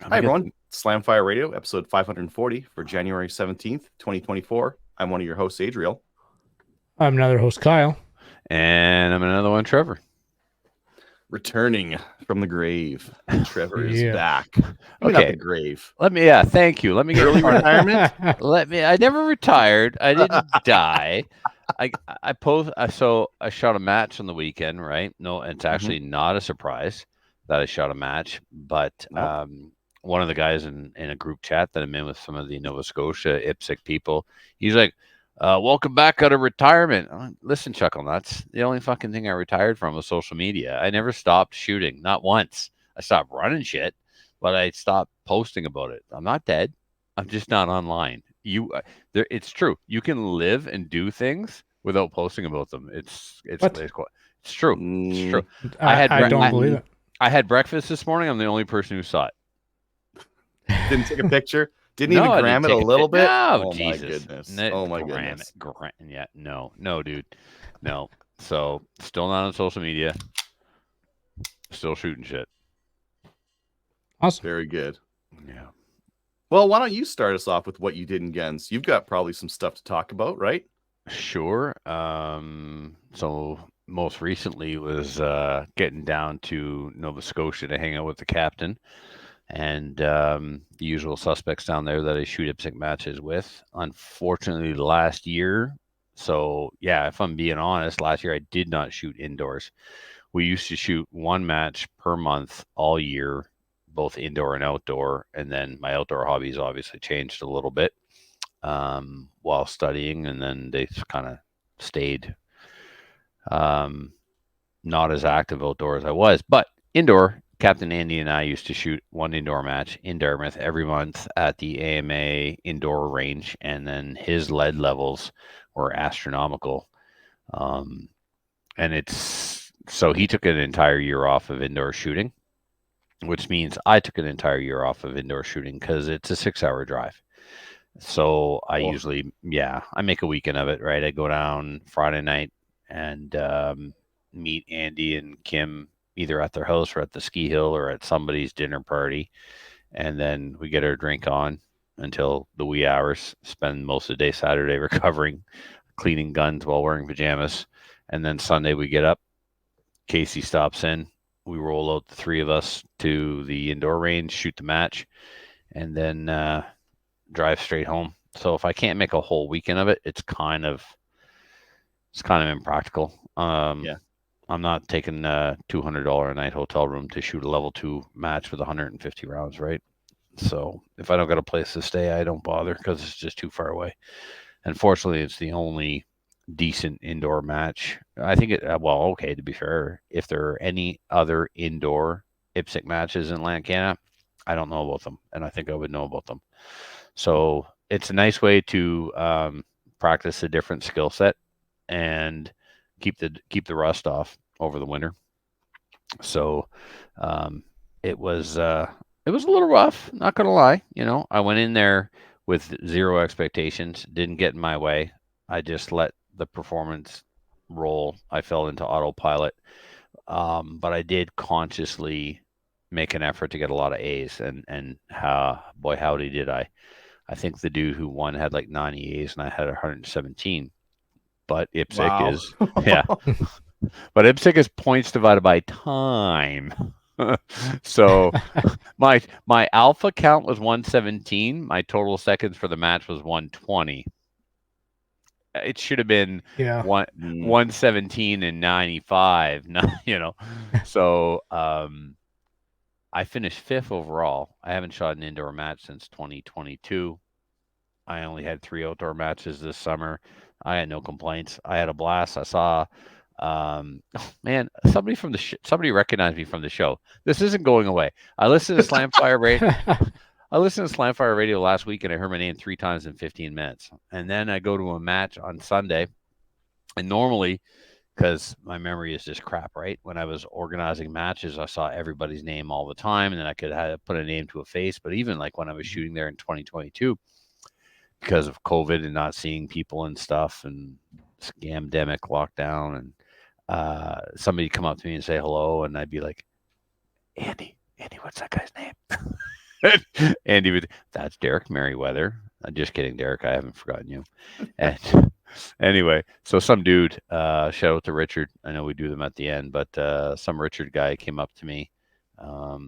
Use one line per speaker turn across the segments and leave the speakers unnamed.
Hi, everyone. Slamfire Radio, episode 540 for January 17th, 2024. I'm one of your hosts, Adriel.
I'm another host, Kyle.
And I'm another one, Trevor.
Returning from the grave, Trevor is back.
Okay.
Not the grave.
Thank you. Let me get
early retirement.
I never retired. I didn't die. I shot a match on the weekend, right? No, it's actually not a surprise that I shot a match, but one of the guys in a group chat that I'm in with some of the Nova Scotia IPSC people, he's like, welcome back out of retirement. Listen, Chuckle Nuts, the only fucking thing I retired from was social media. I never stopped shooting, not once. I stopped running shit, but I stopped posting about it. I'm not dead. I'm just not online. It's true. You can live and do things without posting about them. It's true. It's true.
I don't believe it.
I had breakfast this morning. I'm the only person who saw it.
Didn't take a picture. Didn't even gram it a little bit.
No,
oh
Jesus.
My goodness. No, dude. No. So still not on social media. Still shooting shit.
Awesome.
Very good.
Yeah.
Well, why don't you start us off with what you did in Gens? You've got probably some stuff to talk about, right?
Sure. So most recently was getting down to Nova Scotia to hang out with the captain and the usual suspects down there that I shoot IPSC matches with. Unfortunately, last year, so yeah, if I'm being honest, last year I did not shoot indoors. We used to shoot one match per month all year, both indoor and outdoor, and then my outdoor hobbies obviously changed a little bit while studying, and then they kind of stayed not as active outdoor as I was, but indoor. Captain Andy and I used to shoot one indoor match in Dartmouth every month at the AMA indoor range, and then his lead levels were astronomical. And so he took an entire year off of indoor shooting, which means I took an entire year off of indoor shooting because it's a 6-hour drive. So I usually, I make a weekend of it, right? I go down Friday night and meet Andy and Kim either at their house or at the ski hill or at somebody's dinner party. And then we get our drink on until the wee hours, spend most of the day Saturday recovering, cleaning guns while wearing pajamas. And then Sunday we get up, Casey stops in, we roll out the three of us to the indoor range, shoot the match, and then drive straight home. So if I can't make a whole weekend of it, it's kind of impractical. I'm not taking a $200 a night hotel room to shoot a level 2 match with 150 rounds, right? So if I don't got a place to stay, I don't bother because it's just too far away. Unfortunately, it's the only decent indoor match. I think to be fair, if there are any other indoor IPSC matches in Atlantic Canada, I don't know about them, and I think I would know about them. So it's a nice way to practice a different skill set and keep the rust off over the winter. So it was a little rough, not gonna lie. I went in there with zero expectations, didn't get in my way. I just let the performance roll. I fell into autopilot, but I did consciously make an effort to get a lot of A's, and howdy did I. I think the dude who won had like 90 A's and I had 117. But IPSC is but IPSC is points divided by time. So my alpha count was 117. My total seconds for the match was 120. It should have been 117 and 95. So I finished 5th overall. I haven't shot an indoor match since 2022. I only had 3 outdoor matches this summer. I had no complaints. I had a blast. I saw, somebody recognized me from the show. This isn't going away. I listened to Slamfire Radio. I listened to Slamfire Radio last week, and I heard my name 3 times in 15 minutes. And then I go to a match on Sunday, and normally, because my memory is just crap, right? When I was organizing matches, I saw everybody's name all the time, and then I could put a name to a face. But even like when I was shooting there in 2022, because of COVID and not seeing people and stuff and scamdemic lockdown, and somebody come up to me and say hello, and I'd be like, Andy, what's that guy's name? Andy would, that's Derek Merriweather. Just kidding, Derek. I haven't forgotten you. And anyway, so some dude, shout out to Richard. I know we do them at the end, but some Richard guy came up to me. Or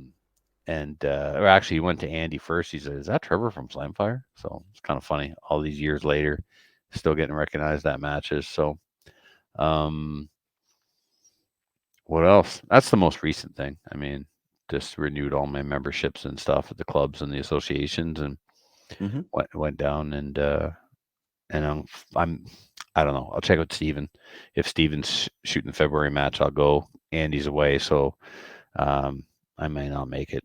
actually, he went to Andy first. He said, "Is that Trevor from Slamfire?" So it's kind of funny. All these years later, still getting recognized at matches. So, um, what else? That's the most recent thing. I mean, just renewed all my memberships and stuff at the clubs and the associations, and
Mm-hmm.
went down and I don't know. I'll check with Steven. If Steven's shooting the February match, I'll go. Andy's away, so I may not make it.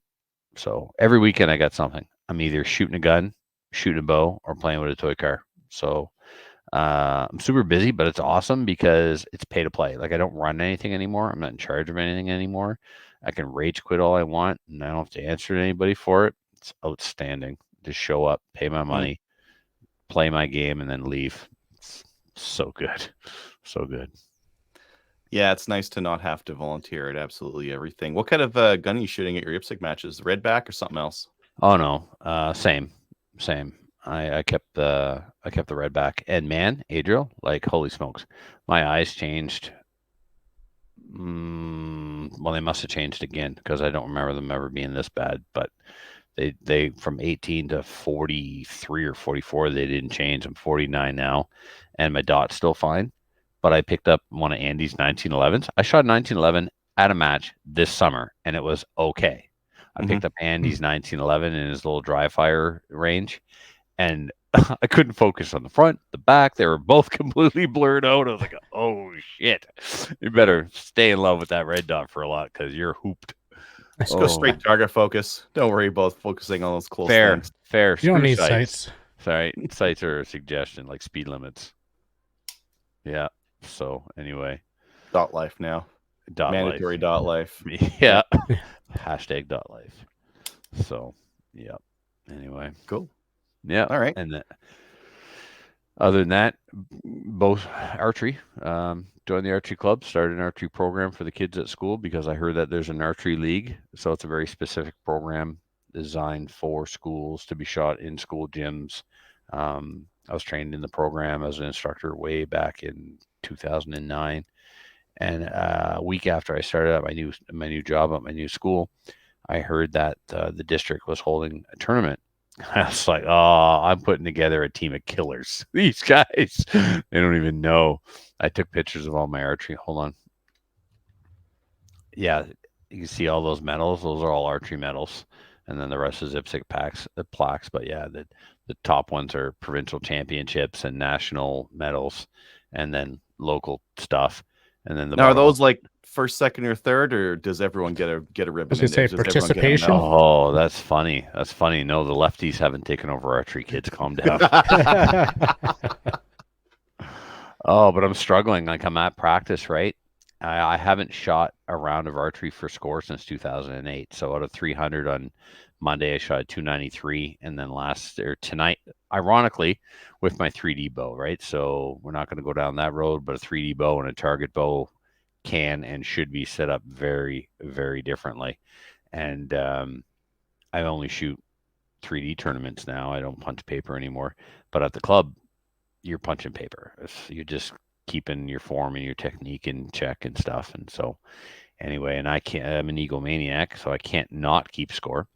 So every weekend I got something. I'm either shooting a gun, shooting a bow, or playing with a toy car. So I'm super busy, but it's awesome because it's pay to play. Like I don't run anything anymore. I'm not in charge of anything anymore. I can rage quit all I want, and I don't have to answer to anybody for it. It's outstanding. Just show up, pay my money, play my game, and then leave. It's so good, so good.
Yeah, it's nice to not have to volunteer at absolutely everything. What kind of gun are you shooting at your IPSC matches? Redback or something else?
Oh no, same. I kept the redback, and man, Adriel, like holy smokes, my eyes changed. Well, they must have changed again because I don't remember them ever being this bad. But they from 18 to 43 or 44, they didn't change. I'm 49 now, and my dot's still fine. But I picked up one of Andy's 1911s. I shot 1911 at a match this summer, and it was okay. I picked up Andy's 1911 in his little dry fire range, and I couldn't focus on the front, the back. They were both completely blurred out. I was like, oh shit. You better stay in love with that red dot for a lot because you're hooped.
Just go straight target focus. Don't worry about focusing on those close things.
Fair.
You don't
Screw
need sights.
Sorry, sights are a suggestion, like speed limits. Yeah. So anyway.
Dot life now. Mandatory
life.
dot life.
Yeah. Hashtag dot life. So, yeah. Anyway.
Cool.
Yeah.
All right.
And other than that, both archery. Joined the archery club, started an archery program for the kids at school because I heard that there's an archery league. So it's a very specific program designed for schools to be shot in school gyms. I was trained in the program as an instructor way back in 2009. And a week after I started at my new job at my new school, I heard that the district was holding a tournament. I was like, oh, I'm putting together a team of killers. These guys, they don't even know. I took pictures of all my archery. Hold on. Yeah, you can see all those medals. Those are all archery medals. And then the rest is IPSC plaques. But yeah, the top ones are provincial championships and national medals, and then local stuff. And then
now, are those like first, second, or third, or does everyone get a ribbon?
I was gonna say participation.
Oh, that's funny. That's funny. No, the lefties haven't taken over archery. Kids, calm down. Oh, but I'm struggling. Like I'm at practice, right? I haven't shot a round of archery for score since 2008. So out of 300 on Monday, I shot a 293, and then tonight, ironically, with my 3D bow, right? So we're not going to go down that road, but a 3D bow and a target bow can and should be set up very, very differently. And I only shoot 3D tournaments now. I don't punch paper anymore. But at the club, you're punching paper. You're just keeping your form and your technique in check and stuff. And so anyway, and I'm an egomaniac, so I can't not keep score.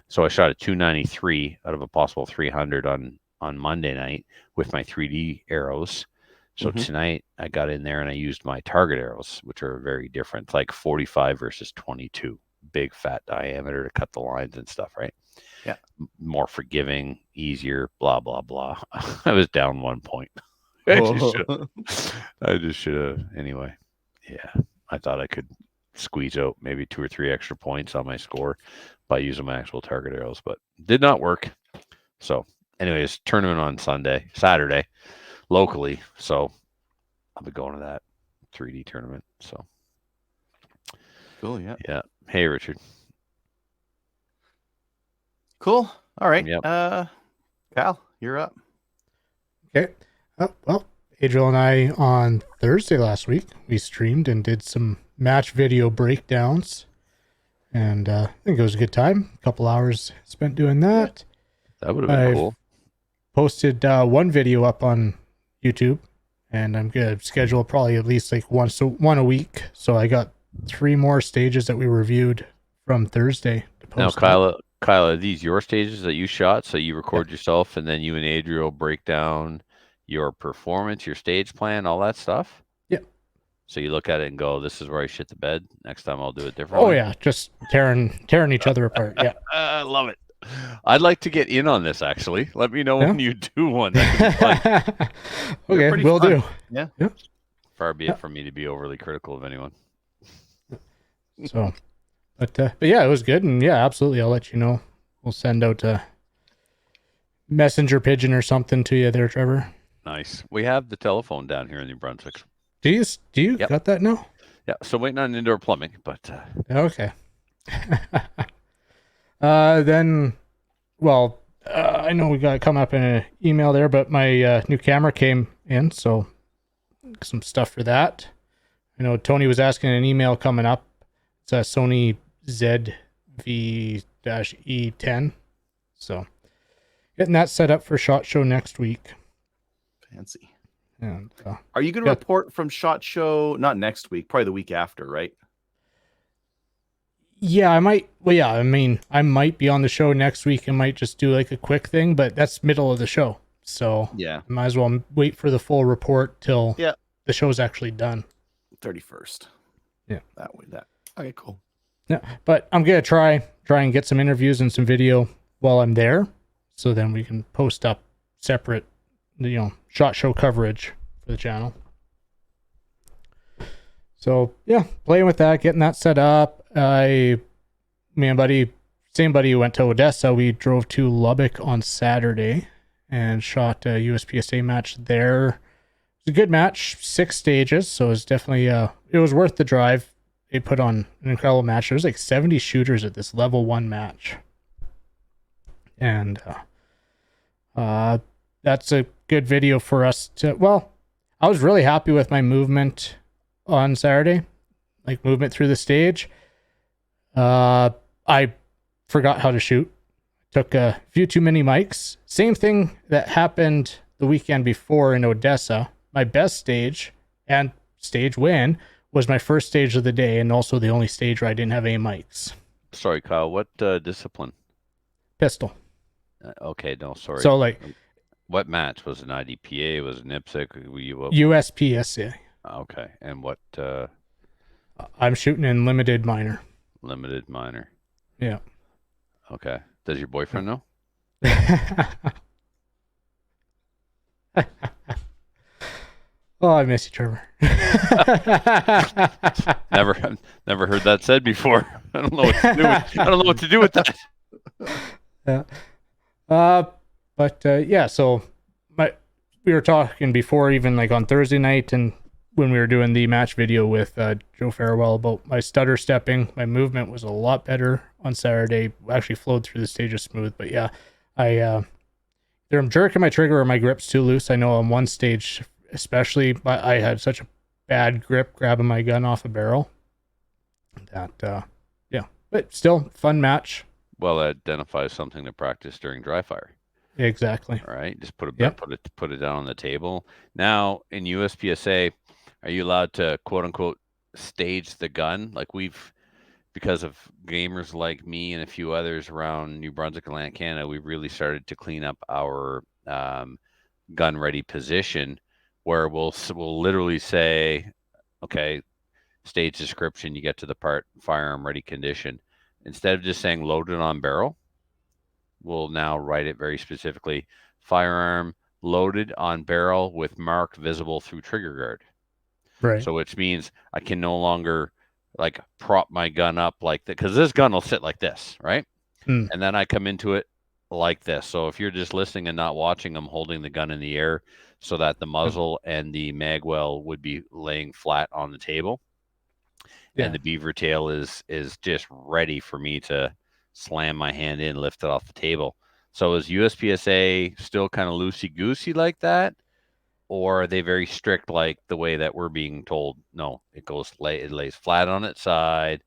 So I shot a 293 out of a possible 300 on Monday night with my 3D arrows. So tonight I got in there and I used my target arrows, which are very different, like 45 versus 22, big fat diameter to cut the lines and stuff, right?
Yeah.
More forgiving, easier, blah, blah, blah. I was down 1 point. I just should have. Anyway, yeah, I thought I could squeeze out maybe 2 or 3 extra points on my score by using my actual target arrows, but did not work. So anyways, tournament on Saturday, locally. So I'll be going to that 3D tournament. So
cool. Yeah.
Yeah. Hey, Richard.
Cool. All right.
Yep.
Cal, you're up.
Okay. Well, Adriel and I on Thursday last week, we streamed and did some match video breakdowns. and I think it was a good time. A couple hours spent doing that.
That would have been
I've
cool.
posted one video up on YouTube, and I'm gonna schedule probably at least like one a week. So I got 3 more stages that we reviewed from Thursday to
Now,
post. up.
Kyle, are these your stages that you shot? So you record yourself, and then you and Adriel break down your performance, your stage plan, all that stuff?
Yep.
So you look at it and go, this is where I shit the bed. Next time I'll do it
Oh
differently.
yeah, just tearing each other apart. Yeah.
I love it. I'd like to get in on this, actually. Let me know when you do one. That could be fun.
Okay,
pretty
will
fun.
do.
Yeah.
Far be it from me to be overly critical of anyone.
So, but yeah, it was good, and yeah, absolutely. I'll let you know. We'll send out a messenger pigeon or something to you there, Trevor.
Nice. We have the telephone down here in New Brunswick.
Do you
Yep.
got that now?
Yeah, so waiting on indoor plumbing, but
Okay. Then, well, I know we got come up in an email there, but my new camera came in, so some stuff for that. I know Tony was asking an email coming up. It's a Sony ZV-E10. So getting that set up for SHOT Show next week.
Fancy.
And
Are you going to report from SHOT Show? Not next week, probably the week after, right?
yeah, I might. Well, yeah, I mean, I might be on the show next week and might just do like a quick thing, but that's middle of the show, so
Yeah.
I might as well wait for the full report till
Yeah.
the show's actually done.
31st.
Yeah.
That way. Okay, cool.
Yeah, but I'm gonna try and get some interviews and some video while I'm there, so then we can post up separate, SHOT Show coverage for the channel. So yeah, playing with that, getting that set up. Me and same buddy who went to Odessa. We drove to Lubbock on Saturday and shot a USPSA match there. It was a good match, 6 stages, so it was definitely it was worth the drive. They put on an incredible match. There's like 70 shooters at this level 1 match, and that's a good video for us to. Well, I was really happy with my movement on Saturday, like movement through the stage. I forgot how to shoot. Took a few too many mics. Same thing that happened the weekend before in Odessa. My best stage and stage win was my first stage of the day, and also the only stage where I didn't have any mics.
sorry, Kyle, what discipline?
Pistol.
Okay, no, sorry.
So like
What match? Was it an IDPA? Was it an IPSC? Were you
USPSA.
Okay, and what
I'm shooting in limited minor.
limited minor?
Yeah.
Okay. Does your boyfriend know?
Oh, I miss you, Trevor.
Never heard that said before. I don't know what to do with, I don't know what to do with that.
Yeah. But yeah, so we were talking before, even like on Thursday night, and when we were doing the match video with Joe Farewell about my stutter stepping. My movement was a lot better on Saturday. Actually flowed through the stages smooth. But yeah, either I'm jerking my trigger or my grip's too loose. I know on one stage especially, I had such a bad grip grabbing my gun off a barrel that yeah, but still fun match.
Well, that identifies something to practice during dry fire.
Exactly.
All right, just put
Yep.
it down on the table. Now in USPSA, are you allowed to quote unquote stage the gun? Like because of gamers like me and a few others around New Brunswick and Atlantic Canada, we've really started to clean up our gun ready position, where we'll literally say, okay, stage description, you get to the part firearm ready condition. Instead of just saying loaded on barrel, we'll now write it very specifically, firearm loaded on barrel with mark visible through trigger guard.
Right.
So which means I can no longer like prop my gun up like that, because this gun will sit like this, right?
Mm.
And then I come into it like this. So if you're just listening and not watching, I'm holding the gun in the air so that the muzzle and the mag well would be laying flat on the table.
Yeah.
And the beaver tail is just ready for me to slam my hand in, lift it off the table. So is USPSA still kind of loosey-goosey like that? Or are they very strict like the way that we're being told? No, it lays flat on its side.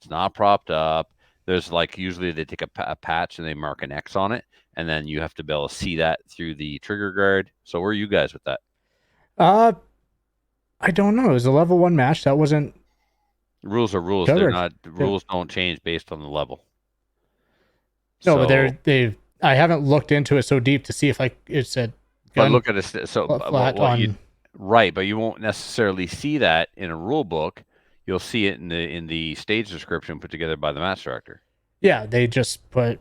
It's not propped up. There's like usually they take a patch and they mark an X on it, and then you have to be able to see that through the trigger guard. So where are you guys with that?
I don't know. It was a level 1 match. That wasn't
Rules are rules. They're
covered.
not rules. Don't change based on the level.
No, but
So,
they've. I haven't looked into it so deep to see if it said.
but look at it. So
flat on.
right, but you won't necessarily see that in a rule book. You'll see it in the stage description put together by the match director.
Yeah, they just put.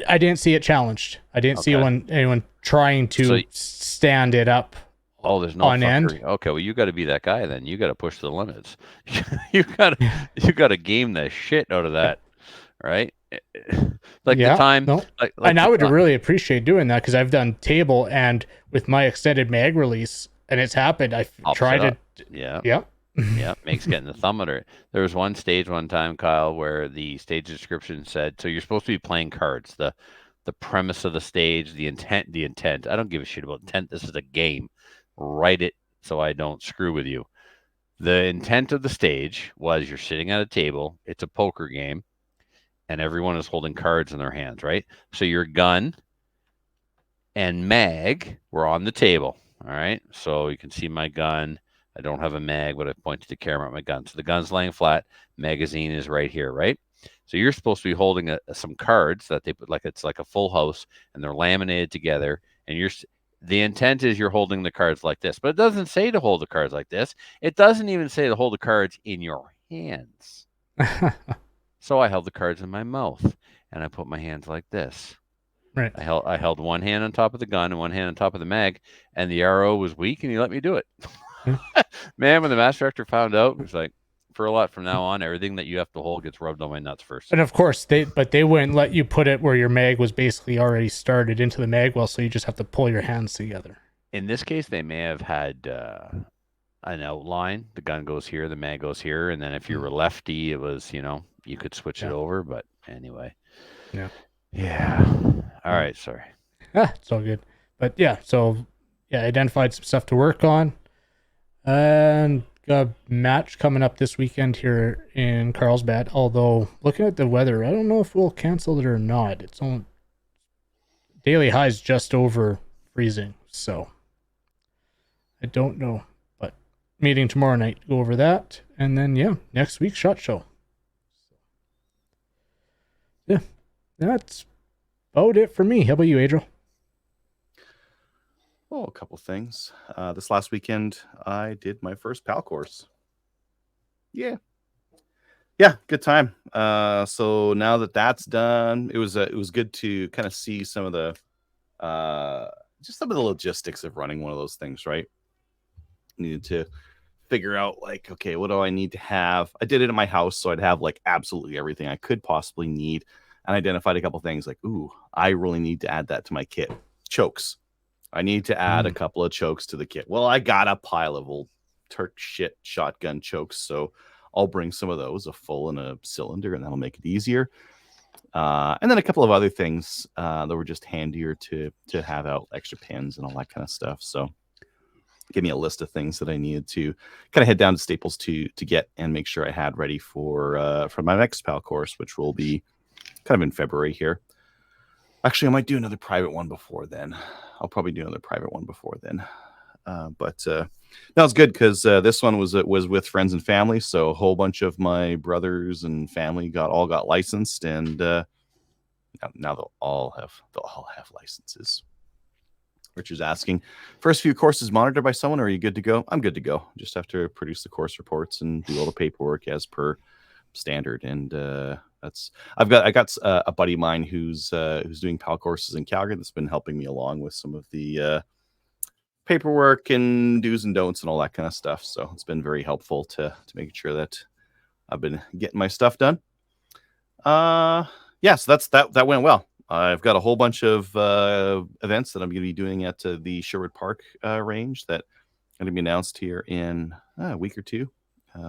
I didn't see it challenged. I didn't see anyone trying to stand it up.
Oh, there's no
on
fuckery.
end.
Okay, well, you got to be that guy then. You got to push the limits. you got to game the shit out of that, right? Like the time.
No.
Like
and I would really appreciate doing that because I've done table and with my extended mag release, and it's happened. I've tried it.
Yeah.
Yeah.
Yeah, makes getting the thumb under it. There was one stage one time, Kyle, where the stage description said, so you're supposed to be playing cards. The premise of the stage, the intent. I don't give a shit about intent. This is a game. Write it so I don't screw with you. The intent of the stage was you're sitting at a table. It's a poker game, and everyone is holding cards in their hands, right? So your gun and mag were on the table, all right? So you can see my gun. I don't have a mag, but I point to the camera at my gun. So the gun's laying flat. Magazine is right here, right? So you're supposed to be holding some cards that they put it's like a full house, and they're laminated together. And the intent is you're holding the cards like this, but it doesn't say to hold the cards like this. It doesn't even say to hold the cards in your hands. So I held the cards in my mouth, and I put my hands like this.
Right.
I held one hand on top of the gun and one hand on top of the mag, and the RO was weak, and he let me do it. Man, when the match director found out, he was like, Furlotte, from now on, everything that you have to hold gets rubbed on my nuts first.
And of course, they wouldn't let you put it where your mag was basically already started into the mag well, so you just have to pull your hands together.
In this case, they may have had an outline. The gun goes here, the mag goes here, and then if you were lefty, it was, you could switch it over. But anyway. Yeah. All right, sorry.
It's all good. But yeah, so identified some stuff to work on. And got a match coming up this weekend here in Carlsbad. Although looking at the weather, I don't know if we'll cancel it or not. It's on daily highs just over freezing, so I don't know. But meeting tomorrow night to go over that, and then next week SHOT Show. Yeah, that's about it for me. How about you, Adriel?
Oh, a couple things. This last weekend, I did my first PAL course. Yeah, good time. So now that that's done, it was good to kind of see some of the just some of the logistics of running one of those things. Right, needed to figure out okay, what do I need to have? I did it at my house, so I'd have absolutely everything I could possibly need, and identified a couple things ooh, I really need to add that to my kit. Chokes. I need to add a couple of chokes to the kit. Well, I got a pile of old Turk shit shotgun chokes, so I'll bring some of those, a full and a cylinder, and that'll make it easier. And then a couple of other things that were just handier to have out, extra pins and all that kind of stuff. So give me a list of things that I needed to kind of head down to Staples to get and make sure I had ready for my next PAL course, which will be kind of in February here. Actually, I might do another private one before then. I'll probably do another private one before then. But that was good because this one was with friends and family. So a whole bunch of my brothers and family got licensed, and now they'll all have licenses. Richard's asking, first few courses monitored by someone, or are you good to go? I'm good to go. Just have to produce the course reports and do all the paperwork as per standard. And I got a buddy of mine who's doing PAL courses in Calgary that's been helping me along with some of the paperwork and do's and don'ts and all that kind of stuff. So it's been very helpful to make sure that I've been getting my stuff done. So that went well. I've got a whole bunch of events that I'm going to be doing at the Sherwood Park range that are going to be announced here in a week or two.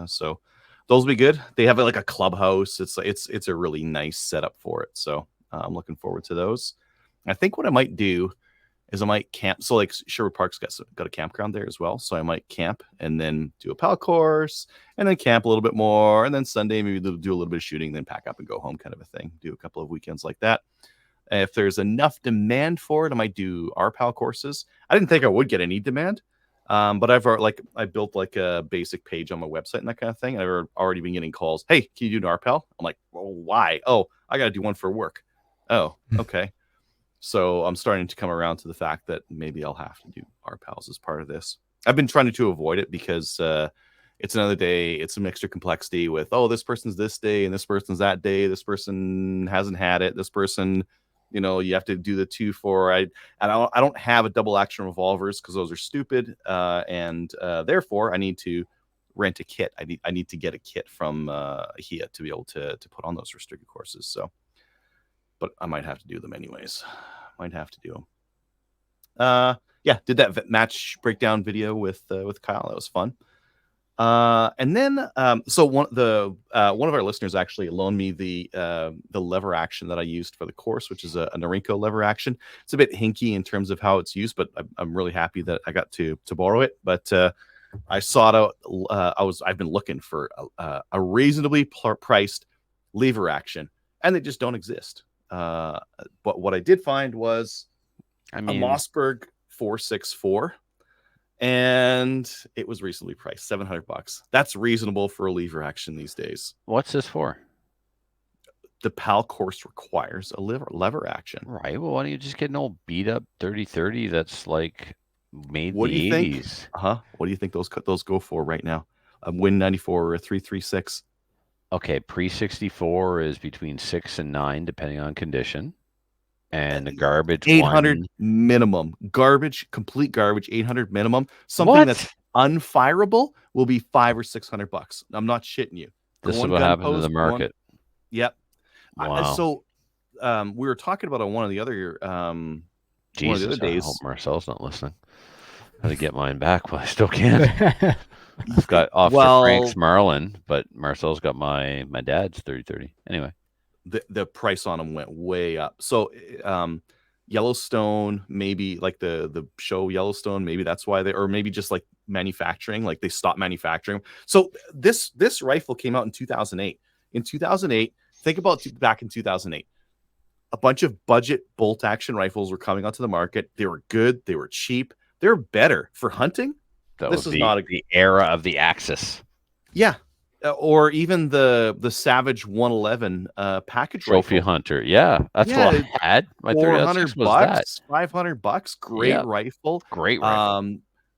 So those will be good. They have a clubhouse. It's a really nice setup for it. So I'm looking forward to those. I think what I might do is I might camp. So like Sherwood Park's got a campground there as well. So I might camp and then do a PAL course and then camp a little bit more. And then Sunday, maybe do a little bit of shooting, then pack up and go home kind of a thing. Do a couple of weekends like that. If there's enough demand for it, I might do our PAL courses. I didn't think I would get any demand. But I built like a basic page on my website and that kind of thing. And I've already been getting calls. Hey, can you do an RPAL? I'm like, well, why? Oh, I got to do one for work. Oh, okay. So I'm starting to come around to the fact that maybe I'll have to do RPALs as part of this. I've been trying to avoid it because it's another day. It's some extra complexity with, oh, this person's this day and this person's that day. This person hasn't had it. This person, you have to do the 2-4. I don't have a double action revolvers because those are stupid. And therefore I need to rent a kit. I need to get a kit from HIA to be able to put on those restricted courses. So, but I might have to do them anyways. Might have to do them. Yeah, did that match breakdown video with Kyle. That was fun. And then so one of our listeners actually loaned me the lever action that I used for the course, which is a Norinco lever action. It's a bit hinky in terms of how it's used, but I'm really happy that I got to borrow it. But I sought out. I've been looking for a reasonably priced lever action, and they just don't exist. But what I did find was a Mossberg 464. And it was reasonably priced, $700. That's reasonable for a lever action these days.
What's this for?
The PAL course requires a lever action.
Right. Well, why don't you just get an old beat up 3030 that's like made
what
in
do you
the
think?
80s?
What do you think those go for right now? A Win 94 or a 336?
Okay, pre 64 is between 6 and 9, depending on condition. And the garbage
800
one,
minimum. Garbage, complete garbage, 800 minimum. Something that's unfireable will be $500 or $600. I'm not shitting you.
This is what happened to the market.
Yep.
Wow.
So we were talking about on one of the other
Jesus,
one of the other days.
I hope Marcel's not listening. I got to get mine back, but I still can't. I've got Frank's Marlin, but Marcel's got my dad's 3030. Anyway.
The price on them went way up. So Yellowstone, maybe like the show Yellowstone, maybe that's why or maybe just like manufacturing, like they stopped manufacturing. So this rifle came out in 2008. In 2008, think about back in 2008. A bunch of budget bolt action rifles were coming onto the market. They were good. They were cheap. They're better for hunting.
This is not the era of the Axis.
Yeah. Or even the Savage 111 package
trophy
rifle.
hunter. Yeah, that's what I had. My
$400, $500. Great rifle.
Great rifle.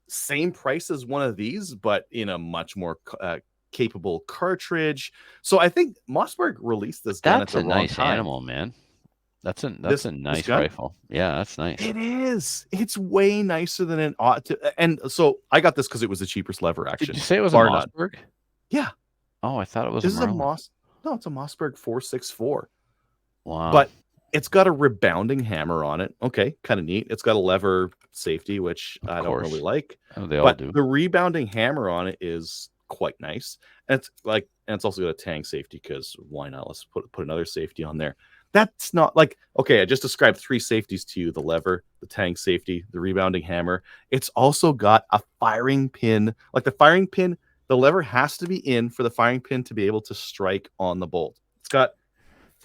Same price as one of these, but in a much more capable cartridge. So I think Mossberg released this gun at the wrong time.
That's a nice animal, man. That's a nice rifle. Yeah, that's nice.
It is. It's way nicer than it ought to. And so I got this because it was the cheapest lever action.
Did you say it was a Mossberg?
Yeah.
Oh, I thought it was
No, it's a Mossberg 464.
Wow.
But it's got a rebounding hammer on it. Okay, kind of neat. It's got a lever safety, which I don't really like.
Oh, they all do.
The rebounding hammer on it is quite nice. And it's also got a tang safety because why not? Let's put another safety on there. That's not like, okay, I just described 3 safeties to you: the lever, the tang safety, the rebounding hammer. It's also got a firing pin. Like the firing pin, the lever has to be in for the firing pin to be able to strike on the bolt. It's got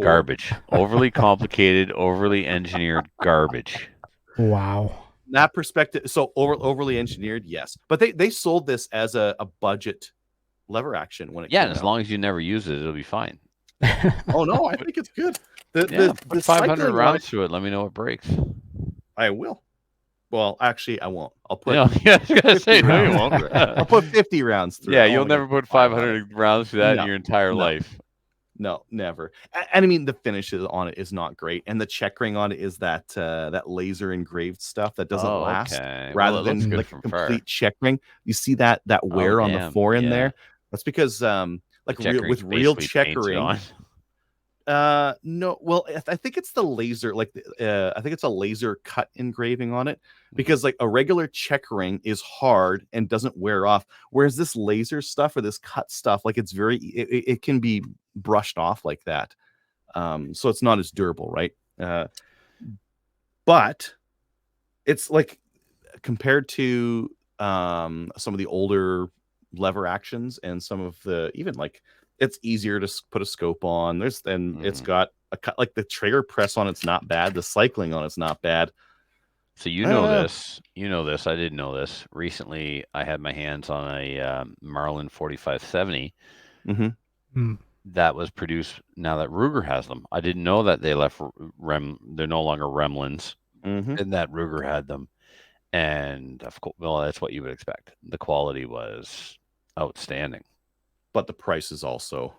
garbage. Overly complicated, overly engineered garbage.
Wow.
That perspective. So overly engineered, yes. But they sold this as a budget lever action when it came
and as long as you never use it, it'll be fine.
Oh no, I think it's good.
Put 500 rounds through it. Let me know it breaks.
I will. Well, actually, I won't. I'll put.
I was gonna say no, you won't.
I'll put 50 rounds through.
Yeah, you'll never put 500 rounds through that in your entire life.
No, never. And I mean, the finishes on it is not great, and the checkering on it is that laser engraved stuff that doesn't last, rather than like complete checkering. You see that wear on the forend there? That's because with real checkering. No, well, I think it's the laser, I think it's a laser cut engraving on it, because like a regular checkering is hard and doesn't wear off, whereas this laser stuff or this cut stuff, like it can be brushed off like that, so it's not as durable, right? But it's like compared to some of the older lever actions and some of the even like it's easier to put a scope on. It's got like the trigger press on it's not bad. The cycling on it's not bad.
So you know this. You know this. I didn't know this. Recently, I had my hands on a Marlin 4570 that was produced now that Ruger has them. I didn't know that they left they're no longer Remlins, and that Ruger had them. And of course, well, that's what you would expect. The quality was outstanding,
but the price is also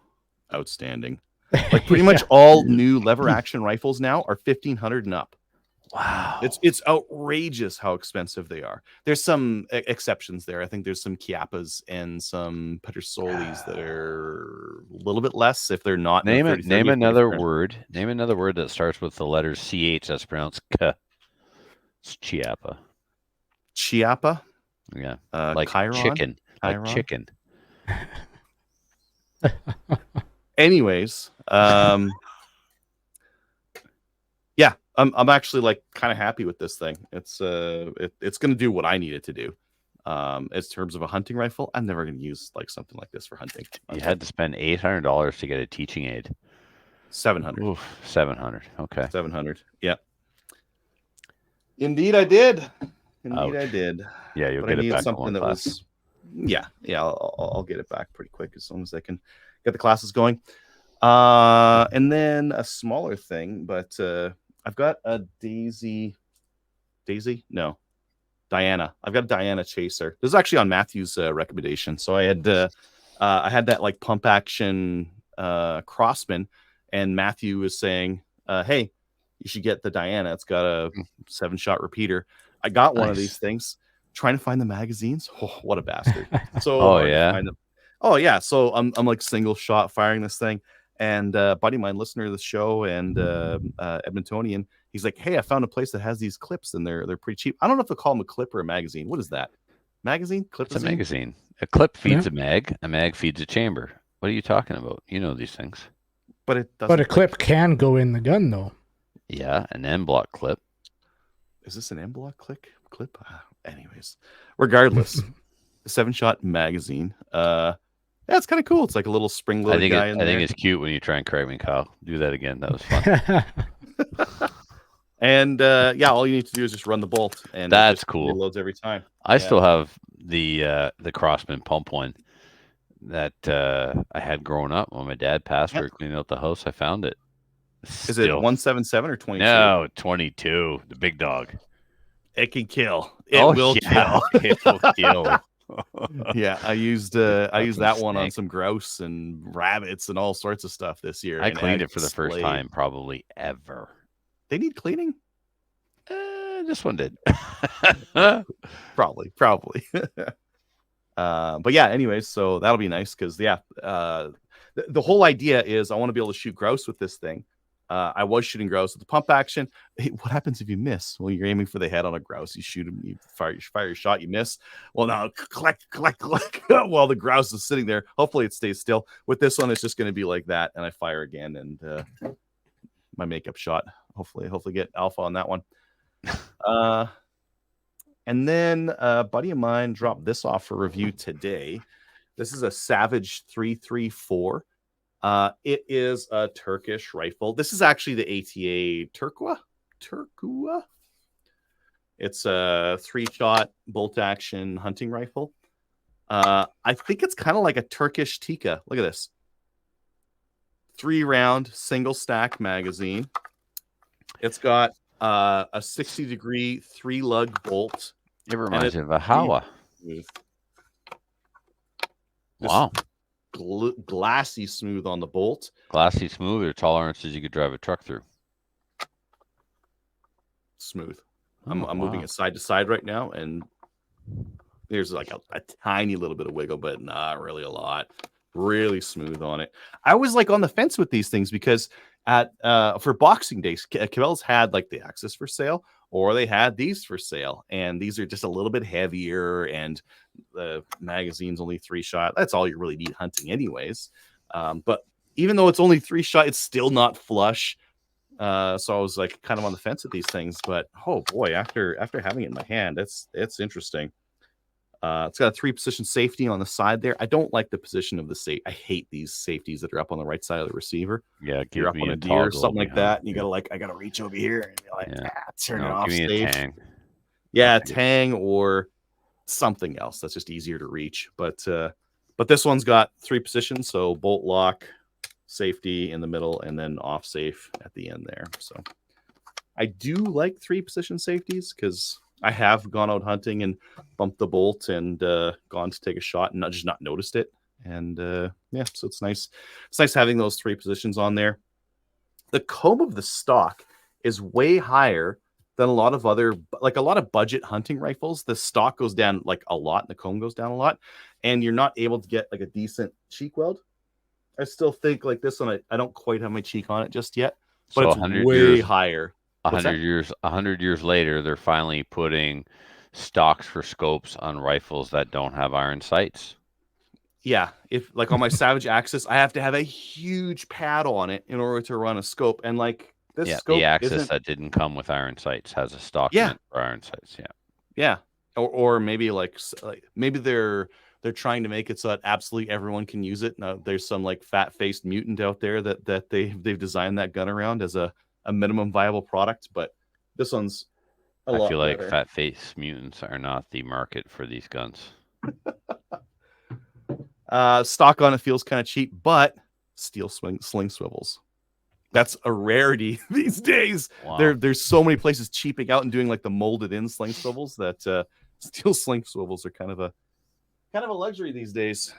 outstanding. Like pretty much all new lever action rifles now are $1,500 and up.
Wow,
it's outrageous how expensive they are. There's some exceptions there. I think there's some Chiappas and some Petersolis that are a little bit less if they're not.
Name another word. Name another word that starts with the letters CH that's pronounced K. It's Chiappa.
Chiappa.
Yeah,
like Chiron?
Chicken.
Chiron?
Like chicken.
Anyways, yeah, I'm actually like kind of happy with this thing. It's going to do what I need it to do. In terms of a hunting rifle, I'm never going to use like something like this for hunting.
You had to spend $800 to get a teaching aid.
700.
Oof, 700. Okay.
700. Yeah. Indeed, I did. Indeed, I did.
Yeah, you'll get it back.
Something that was. Yeah. I'll get it back pretty quick as soon as I can get the classes going. And then a smaller thing, but I've got a Diana. I've got a Diana Chaser. This is actually on Matthew's recommendation. So I had that like pump action Crossman, and Matthew was saying, hey, you should get the Diana. It's got a 7-shot repeater. I got one of these things. Trying to find the magazines. Oh, what a bastard! So
hard to find them.
Oh yeah. So I'm like single shot firing this thing, and a buddy of mine, listener to the show, and Edmontonian, he's like, "Hey, I found a place that has these clips, and they're pretty cheap. I don't know if they call them a clip or a magazine. What is that? Magazine? Clip?
It's a magazine. A clip feeds a mag. A mag feeds a chamber. What are you talking about? You know these things.
But it doesn't.
But a clip can go in the gun, though.
Yeah, an M block clip.
Is this an M block clip? Anyways, regardless, 7-shot magazine. Yeah, it's kind of cool. It's like a little spring-loaded guy in there.
I think it's cute when you try and correct me, Kyle. Do that again. That was fun.
And yeah, all you need to do is just run the bolt, and
that's cool.
It loads every time.
I still have the Crossman pump one that I had growing up when my dad passed. We were cleaning out the house. I found it.
Is it 177 or 22?
No, 22. The big dog.
It can kill. It will kill.
It will kill.
Yeah, I used that one on some grouse and rabbits and all sorts of stuff this year.
I cleaned it for the first time probably ever.
They need cleaning?
This one did.
Probably. But yeah, anyways, so that'll be nice because the whole idea is I want to be able to shoot grouse with this thing. I was shooting grouse with the pump action. Hey, what happens if you miss? Well, you're aiming for the head on a grouse. You shoot him, you fire your shot, you miss. Well, now click while the grouse is sitting there. Hopefully it stays still. With this one, it's just going to be like that, and I fire again, and my makeup shot. Hopefully get alpha on that one. And then a buddy of mine dropped this off for review today. This is a Savage 334. It is a Turkish rifle. This is actually the ATA Turkua. It's a 3-shot bolt action hunting rifle. I think it's kind of like a Turkish Tika. Look at this. 3-round single stack magazine. It's got a 60-degree 3-lug bolt.
It reminds me of a Hawa. Wow.
Glassy smooth on the bolt.
Glassy smooth or tolerances you could drive a truck through.
Smooth. I'm moving it side to side right now, and there's like a tiny little bit of wiggle, but not really a lot. Really smooth on it. I was like on the fence with these things because for Boxing Day, Cabela's had like the Axis for sale, or they had these for sale, and these are just a little bit heavier, and the magazine's only 3-shot. That's all you really need hunting anyways. But even though it's only 3-shot, it's still not flush. So I was like kind of on the fence with these things, but oh boy, after having it in my hand, it's interesting. It's got a 3-position safety on the side there. I don't like the position of the safety. I hate these safeties that are up on the right side of the receiver.
Yeah,
You're
give
up
me
on
a
a deer or
toggle
something like
behind.
that, and you gotta I gotta reach over here and be like,
Yeah.
turn it
No,
off.
give me a
Safe.
tang.
Yeah,
That's good.
tang or something else that's just easier to reach. But this one's got 3 positions, so bolt lock, safety in the middle, and then off safe at the end there. So I do like 3-position safeties because I have gone out hunting and bumped the bolt and gone to take a shot and not noticed it. And yeah, so it's nice. It's nice having those 3 positions on there. The comb of the stock is way higher than a lot of other, like a lot of budget hunting rifles. The stock goes down like a lot and the comb goes down a lot, and you're not able to get like a decent cheek weld. I still think like this one, I don't quite have my cheek on it just yet, but
So
it's
100
way
years,
higher. What's that?
100 years later, they're finally putting stocks for scopes on rifles that don't have iron sights.
Yeah, if like on my Savage Axis, I have to have a huge pad on it in order to run a scope, and like this
Yeah,
scope
the Axis
isn't.
that didn't come with iron sights has a stock
Yeah.
meant for iron sights. Yeah.
Yeah, or maybe like maybe they're trying to make it so that absolutely everyone can use it. Now there's some like fat-faced mutant out there that they've designed that gun around as a minimum viable product, but this one's a
I
lot
feel like
better.
fat face mutants are not the market for these guns.
Stock on it feels kind of cheap, but steel sling swivels. That's a rarity these days.
Wow.
There's so many places cheaping out and doing like the molded in sling swivels that steel sling swivels are kind of a luxury these days.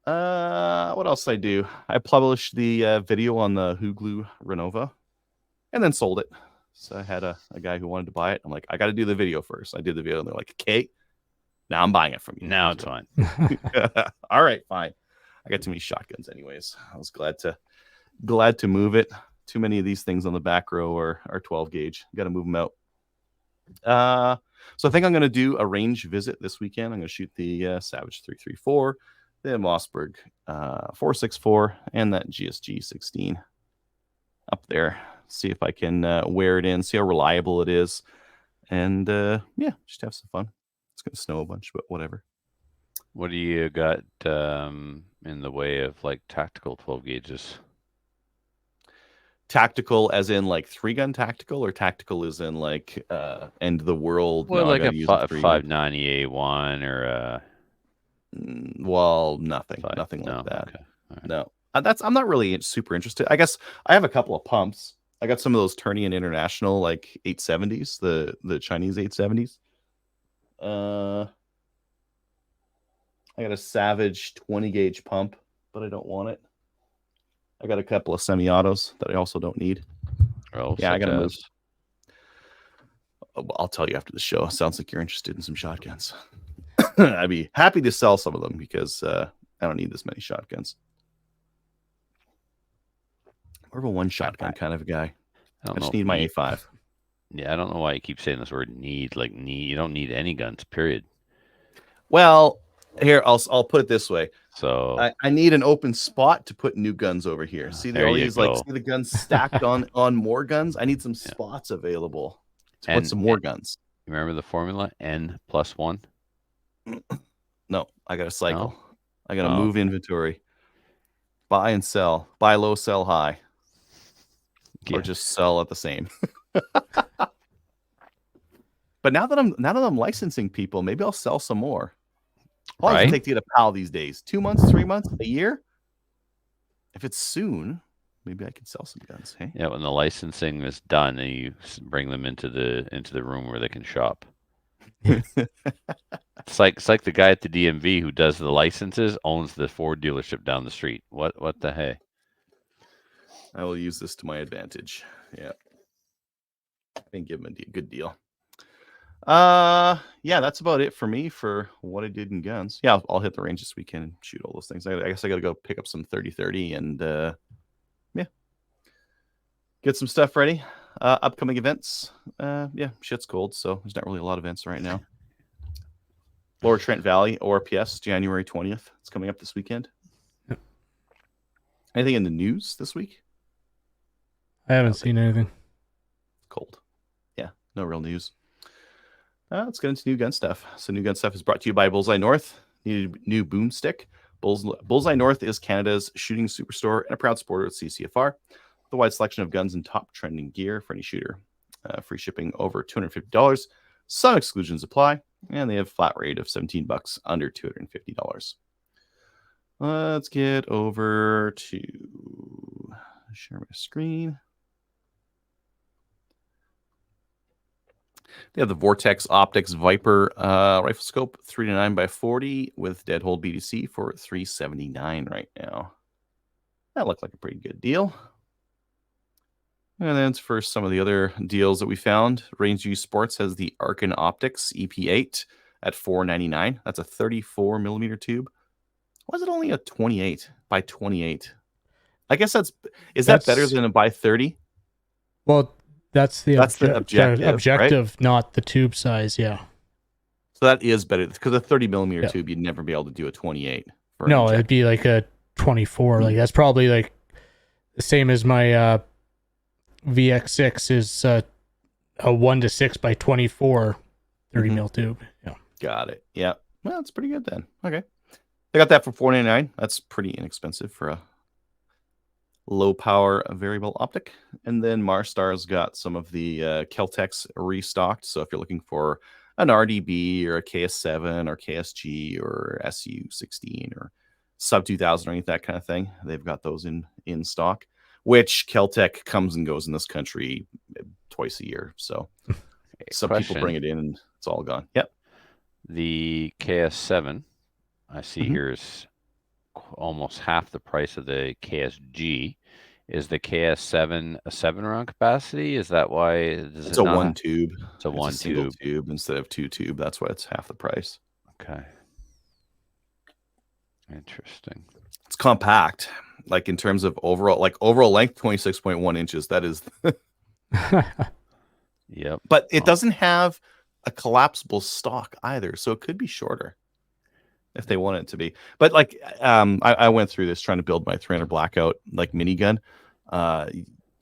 What else did I do? I published the video on the Huglu Renova and then sold it. So I had a guy who wanted to buy it. I'm like, I got to do the video first. I did the video and they're like, okay, now I'm buying it from you.
Now it's fine.
All right, fine. I got too many shotguns anyways. I was glad to move it. Too many of these things on the back row are 12 gauge. Got to move them out. So I think I'm going to do a range visit this weekend. I'm going to shoot the Savage 334, the Mossberg 464, and that GSG 16 up there. See if I can wear it in, see how reliable it is. And yeah, just have some fun. It's going to snow a bunch, but whatever.
What do you got in the way of like tactical 12 gauges?
Tactical as in like 3-gun tactical, or tactical as in like end of the world?
Well,
No,
like a
3-gun.
590A1 or a...
Well, nothing like
No,
that.
okay. Right.
No, I'm not really super interested. I guess I have a couple of pumps. I got some of those Turnian International like 870s, the Chinese 870s. I got a Savage 20 gauge pump, but I don't want it. I got a couple of semi-autos that I also don't need.
Well,
Yeah, I got to move. I'll tell you after the show. Sounds like you're interested in some shotguns. I'd be happy to sell some of them because I don't need this many shotguns. More of a one shotgun kind of a guy. I just need my A5.
Yeah, I don't know why you keep saying this word need. Like need, you don't need any guns, period.
Well, here I'll put it this way.
So
I need an open spot to put new guns over here. See all these like see the guns stacked on more guns. I need some spots available to put some more guns.
Remember the formula N+1?
No, I got to cycle.
No?
I got to move inventory. Buy and sell. Buy low, sell high. Yeah. Or just sell at the same. But now that I'm licensing people, maybe I'll sell some more. How long does it take to get a PAL these days? 2 months, 3 months, a year? If it's soon, maybe I can sell some guns. Hey?
Yeah, when the licensing is done, and you bring them into the room where they can shop. It's like the guy at the DMV who does the licenses owns the Ford dealership down the street. What the hey?
I will use this to my advantage. Yeah, I think give him a good deal. Yeah, that's about it for me for what I did in guns. Yeah, I'll hit the range this weekend and shoot all those things. I guess I got to go pick up some 30-30 and yeah, get some stuff ready. Upcoming events. Yeah, shit's cold, so there's not really a lot of events right now. Lower Trent Valley ORPS, January 20th. It's coming up this weekend. Anything in the news this week?
I haven't seen anything.
Cold. Yeah, no real news. Let's get into new gun stuff. So new gun stuff is brought to you by Bullseye North. New boomstick. Bullseye North is Canada's shooting superstore and a proud supporter of CCFR. The wide selection of guns and top trending gear for any shooter. Free shipping over $250. Some exclusions apply, and they have a flat rate of $17 under $250. Let's get over to share my screen. They have the Vortex Optics Viper rifle scope 3-9x40 with deadhold BDC for $379 right now. That looked like a pretty good deal. And then for some of the other deals that we found, Range U Sports has the Arkin Optics EP8 at $499. That's a 34 millimeter tube. Why is it only a 28 by 28? I guess that's better than a by 30?
Well, that's the
objective,
right? Not the tube size. Yeah.
So that is better because a 30 millimeter tube, you'd never be able to do a 28.
No, it'd be like a 24. Like that's probably like the same as my VX6 is a 1:6 by 24 30 mil tube. Yeah.
Got it. Yeah. Well, that's pretty good then. Okay. I got that for $499. That's pretty inexpensive for a low power variable optic. And then Marstar's got some of the Keltecs restocked. So if you're looking for an RDB or a KS7 or KSG or SU16 or sub 2000 or any of that kind of thing, they've got those in stock, which Keltec comes and goes in this country twice a year. So some people bring it in and it's all gone. Yep.
The KS7 I see here is almost half the price of the KSG. Is the KS7 a 7-round capacity? Is that why
it's a one tube?
It's a one
single tube instead of 2 tube. That's why it's half the price.
Okay. Interesting.
It's compact, like in terms of overall length, 26.1 inches. That is.
Yep.
But it doesn't have a collapsible stock either, so it could be shorter if they want it to be. But like I went through this trying to build my 300 Blackout like minigun.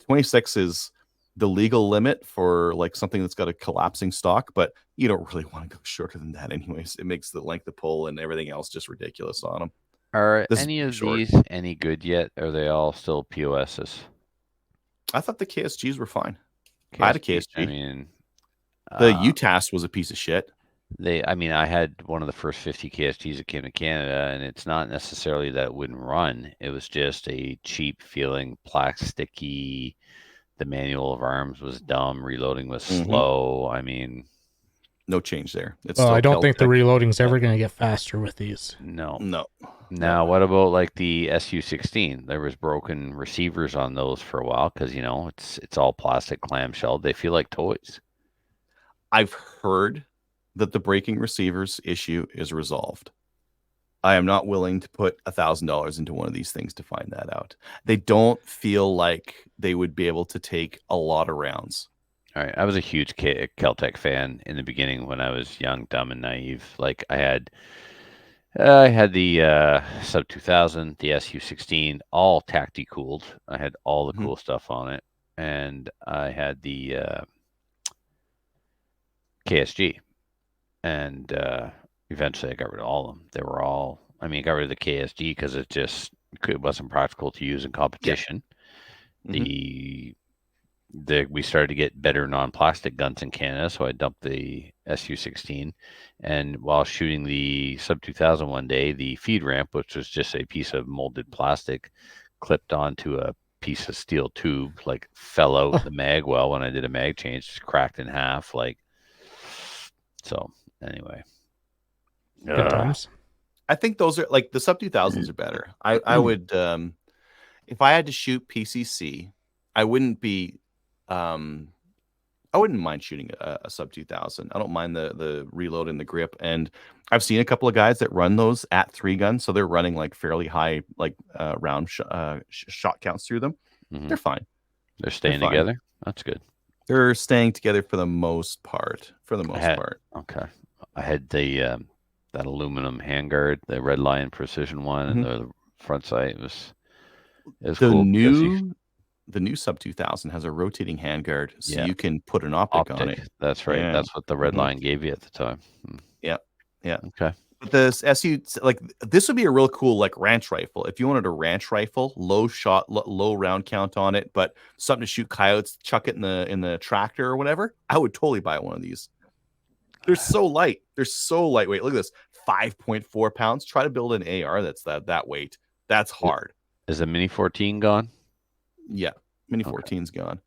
26 is the legal limit for like something that's got a collapsing stock, but you don't really want to go shorter than that anyways. It makes the length of pull and everything else just ridiculous on them.
Are any of these any good yet? Are they all still POSs?
I thought the KSGs were fine. I had a KSG.
I mean,
the UTAS was a piece of shit.
I had one of the first 50 KSGs that came to Canada, and it's not necessarily that it wouldn't run. It was just a cheap feeling, plasticky. The manual of arms was dumb. Reloading was slow. I mean,
no change there. It's
I don't think the reloading's ever going to get faster with these.
No.
Now,
what about like the SU16? There was broken receivers on those for a while because it's all plastic clamshell. They feel like toys.
I've heard that the breaking receivers issue is resolved. I am not willing to put $1,000 into one of these things to find that out. They don't feel like they would be able to take a lot of rounds.
All right. I was a huge Keltec fan in the beginning when I was young, dumb, and naive. Like I had the sub 2000, the SU16, all tacti cooled. I had all the cool stuff on it, and I had the KSG. And eventually I got rid of all of them. They were all, I got rid of the KSG because it wasn't practical to use in competition. Yeah. We started to get better non-plastic guns in Canada, so I dumped the SU16. And while shooting the sub 2000 one day, the feed ramp, which was just a piece of molded plastic, clipped onto a piece of steel tube, like fell out the mag well when I did a mag change, just cracked in half, like. So anyway,
good times.
I think those are like the sub 2000s are better. I would if I had to shoot PCC, I wouldn't mind shooting a sub 2000. I don't mind the reload and the grip. And I've seen a couple of guys that run those at 3 guns, so they're running like fairly high like round shot counts through them. They're fine.
They're staying together. That's good.
They're staying together for the most part.
Okay. I had the that aluminum handguard, the Red Lion Precision one, and the front sight was
the
cool.
the new Sub 2000 has a rotating handguard, so
Yeah.
you can put an optic on it.
That's right.
Yeah.
That's what the red
Mhm.
line gave you at the time.
Yeah.
Okay.
But this SU, like, this would be a real cool like ranch rifle. If you wanted a ranch rifle, low round count on it, but something to shoot coyotes, chuck it in the tractor or whatever, I would totally buy one of these. They're so light. They're so lightweight. Look at this, 5.4 pounds. Try to build an AR that's that weight. That's hard.
Is the Mini 14 gone?
Yeah, Mini 14's gone.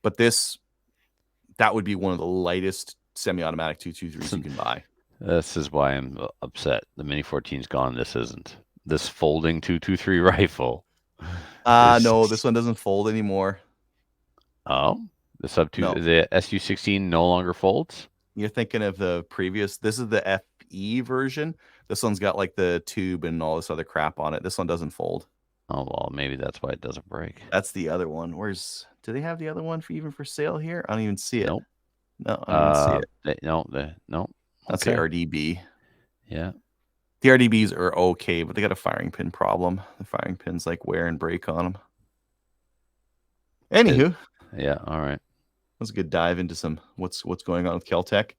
But that would be one of the lightest semi-automatic 223s you can buy.
This is why I'm upset. The Mini 14's gone. This isn't. This folding 223 rifle.
No, this one doesn't fold anymore.
Oh, the sub two,
No.
the SU-16 no longer folds.
You're thinking of the previous. This is the FE version. This one's got like the tube and all this other crap on it. This one doesn't fold.
Oh well, maybe that's why it doesn't break.
That's the other one. Do they have the other one for sale here? I don't even see it.
Nope.
No, I don't see it.
No.
That's
Okay.
the RDB.
Yeah.
The RDBs are okay, but they got a firing pin problem. The firing pins like wear and break on them. Anywho,
Yeah. All right.
that was a good dive into some what's going on with Keltec.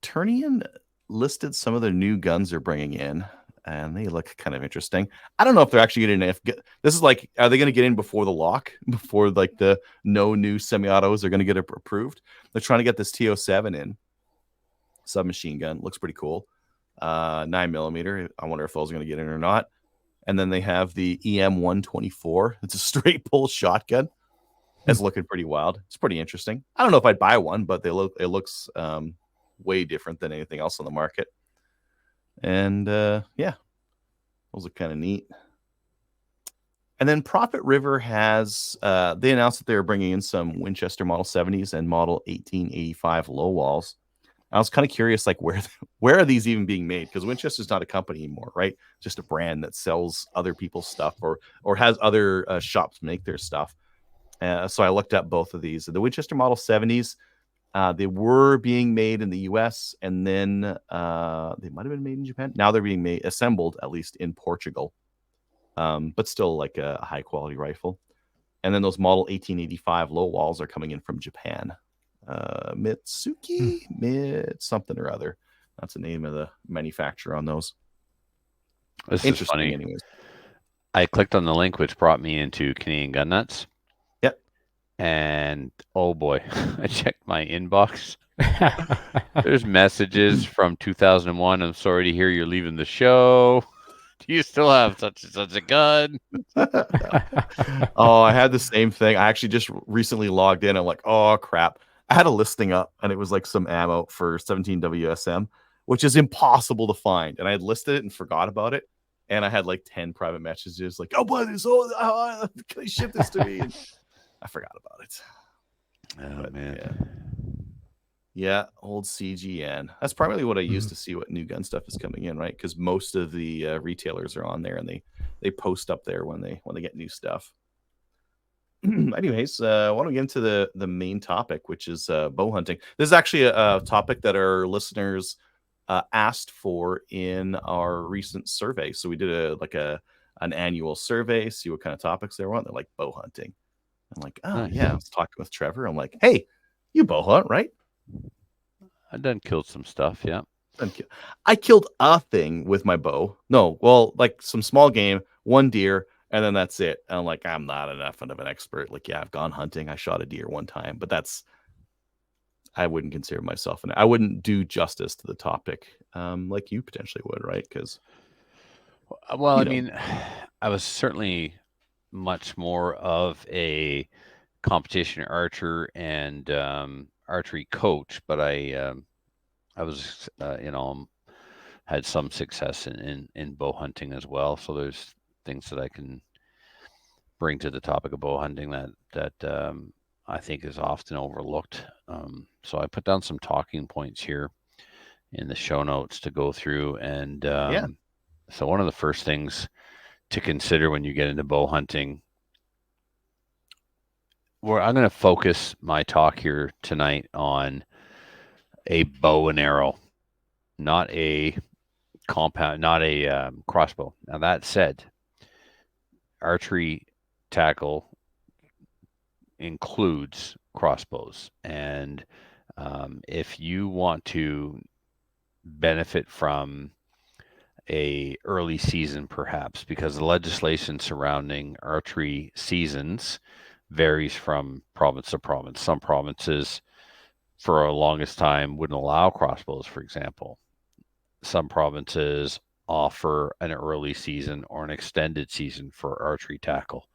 Turnian listed some of the new guns they're bringing in, and they look kind of interesting. I don't know if they're actually getting this is like, are they going to get in before the lock, before like the no new semi-autos are going to get approved? They're trying to get this TO7 in. Submachine gun looks pretty cool. 9mm. I wonder if those are going to get in or not. And then they have the EM124. It's a straight pull shotgun. It's looking pretty wild. It's pretty interesting. I don't know if I'd buy one, but it looks way different than anything else on the market. And yeah, those look kind of neat. And then Prophet River has they announced that they were bringing in some Winchester Model 70s and Model 1885 low walls. I was kind of curious, like, where are these even being made? Because Winchester's not a company anymore, right? Just a brand that sells other people's stuff or has other shops make their stuff. So I looked up both of these. The Winchester Model 70s, they were being made in the U.S. and then they might have been made in Japan. Now they're being assembled, at least in Portugal, but still like a high quality rifle. And then those Model 1885 low walls are coming in from Japan. Mitsuki, something or other. That's the name of the manufacturer on those.
This
Interesting,
is funny.
anyways.
I clicked on the link, which brought me into Canadian Gun Nuts.
Yep.
And oh boy, I checked my inbox. There's messages from 2001. I'm sorry to hear you're leaving the show. Do you still have such and such a gun?
Oh, I had the same thing. I actually just recently logged in. I'm like, oh crap. I had a listing up and it was like some ammo for 17 WSM, which is impossible to find. And I had listed it and forgot about it. And I had like 10 private messages like, oh, boy, can you ship this to me? And I forgot about it.
Oh,
But,
man.
Yeah, old CGN. That's primarily what I use to see what new gun stuff is coming in, right? Because most of the retailers are on there and they post up there when they get new stuff. Anyways, why don't we get into the main topic, which is bow hunting. This is actually a topic that our listeners asked for in our recent survey. So we did an annual survey, see what kind of topics they want. They're like bow hunting. I'm like, oh
Nice.
yeah. I was talking with Trevor. I'm like, hey, you bow hunt, right?
I've done killed some stuff, yeah.
I killed a thing with my bow. No, well, like some small game, one deer, and then that's it. And I'm like, I'm not enough of an expert. Like, yeah, I've gone hunting. I shot a deer one time, but I wouldn't consider myself I wouldn't do justice to the topic like you potentially would, right? Because
well, I mean, I was certainly much more of a competition archer and archery coach, but I was had some success in bow hunting as well. So there's things that I can bring to the topic of bow hunting that I think is often overlooked. So I put down some talking points here in the show notes to go through. And so one of the first things to consider when you get into bow hunting, where I'm going to focus my talk here tonight on a bow and arrow, not a crossbow. Now that said, archery tackle includes crossbows. And if you want to benefit from a early season, perhaps, because the legislation surrounding archery seasons varies from province to province. Some provinces, for a longest time, wouldn't allow crossbows, for example. Some provinces offer an early season or an extended season for archery tackle.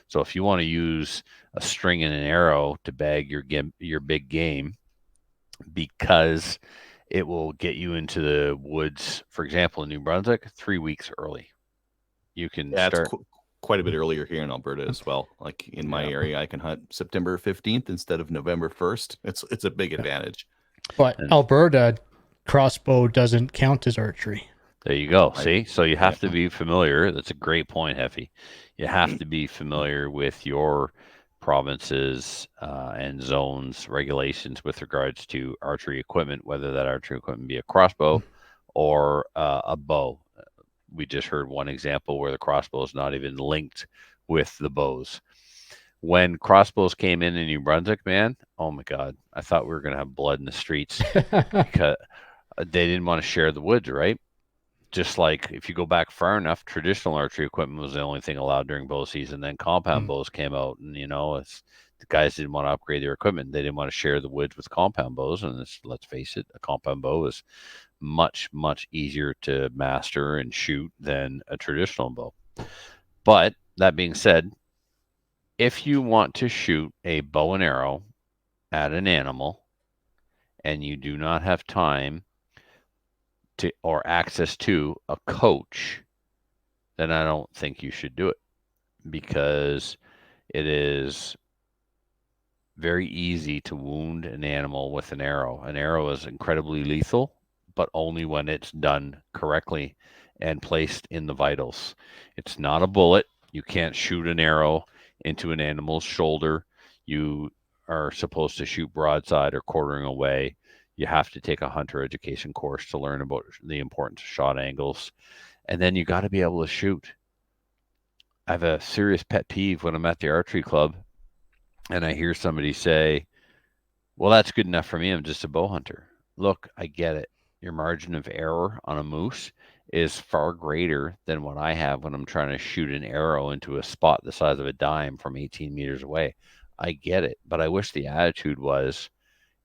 So if you want to use a string and an arrow to bag your big game, because it will get you into the woods, for example, in New Brunswick, 3 weeks early. You can
Yeah,
start.
it's quite a bit earlier here in Alberta as well. Like in my area, I can hunt September 15th instead of November 1st. It's a big advantage.
But
And-
Alberta crossbow doesn't count as archery.
There you go.
Right.
See, so you have to be familiar. That's a great point, Heffy. You have to be familiar with your provinces and zones regulations with regards to archery equipment, whether that archery equipment be a crossbow or a bow. We just heard one example where the crossbow is not even linked with the bows. When crossbows came in New Brunswick, man, oh my God, I thought we were going to have blood in the streets because they didn't want to share the woods, right? Just like if you go back far enough, traditional archery equipment was the only thing allowed during bow season. Then compound bows came out, and the guys didn't want to upgrade their equipment. They didn't want to share the woods with compound bows. And let's face it, a compound bow is much, much easier to master and shoot than a traditional bow. But that being said, if you want to shoot a bow and arrow at an animal and you do not have time to or access to a coach, then I don't think you should do it, because it is very easy to wound an animal with an arrow. An arrow is incredibly lethal, but only when it's done correctly and placed in the vitals. It's not a bullet. You can't shoot an arrow into an animal's shoulder. You are supposed to shoot broadside or quartering away. You have to take a hunter education course to learn about the importance of shot angles. And then you got to be able to shoot. I have a serious pet peeve when I'm at the archery club and I hear somebody say, well, that's good enough for me. I'm just a bow hunter. Look, I get it. Your margin of error on a moose is far greater than what I have when I'm trying to shoot an arrow into a spot the size of a dime from 18 meters away. I get it. But I wish the attitude was,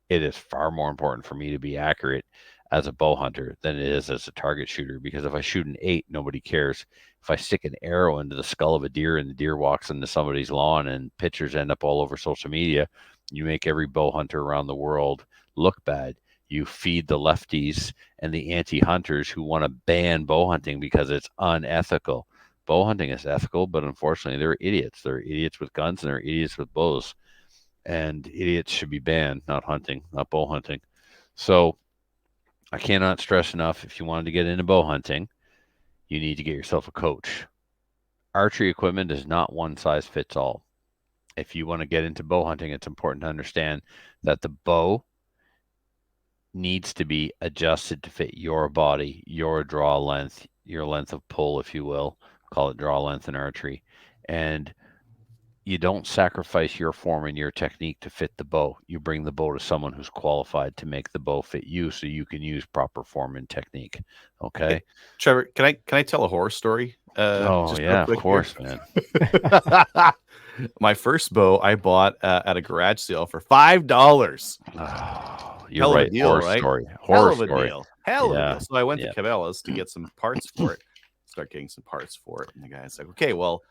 it is far more important for me to be accurate as a bow hunter than it is as a target shooter, because if I shoot an 8, nobody cares. If I stick an arrow into the skull of a deer and the deer walks into somebody's lawn and pictures end up all over social media, you make every bow hunter around the world look bad. You feed the lefties and the anti-hunters who want to ban bow hunting because it's unethical. Bow hunting is ethical, but unfortunately they're idiots. They're idiots with guns and they're idiots with bows. And idiots should be banned, not hunting, not bow hunting. So I cannot stress enough, if you wanted to get into bow hunting, you need to get yourself a coach. Archery equipment is not one size fits all. If you want to get into bow hunting, it's important to understand that the bow needs to be adjusted to fit your body, your draw length, your length of pull, if you will. Call it draw length in archery. And you don't sacrifice your form and your technique to fit the bow. You bring the bow to someone who's qualified to make the bow fit you so you can use proper form and technique. Okay.
Hey, Trevor, can I tell a horror story?
Oh, yeah, of course, man.
My first bow I bought at a garage sale for $5.
Oh, you're
Hell of a
right.
deal,
Horror
right?
story.
Hell
Horror
of a
story.
deal. Hell of a
Yeah.
deal. So I went
Yeah.
to Cabela's to get some parts for it. Start getting some parts for it. And the guy's like, okay, well,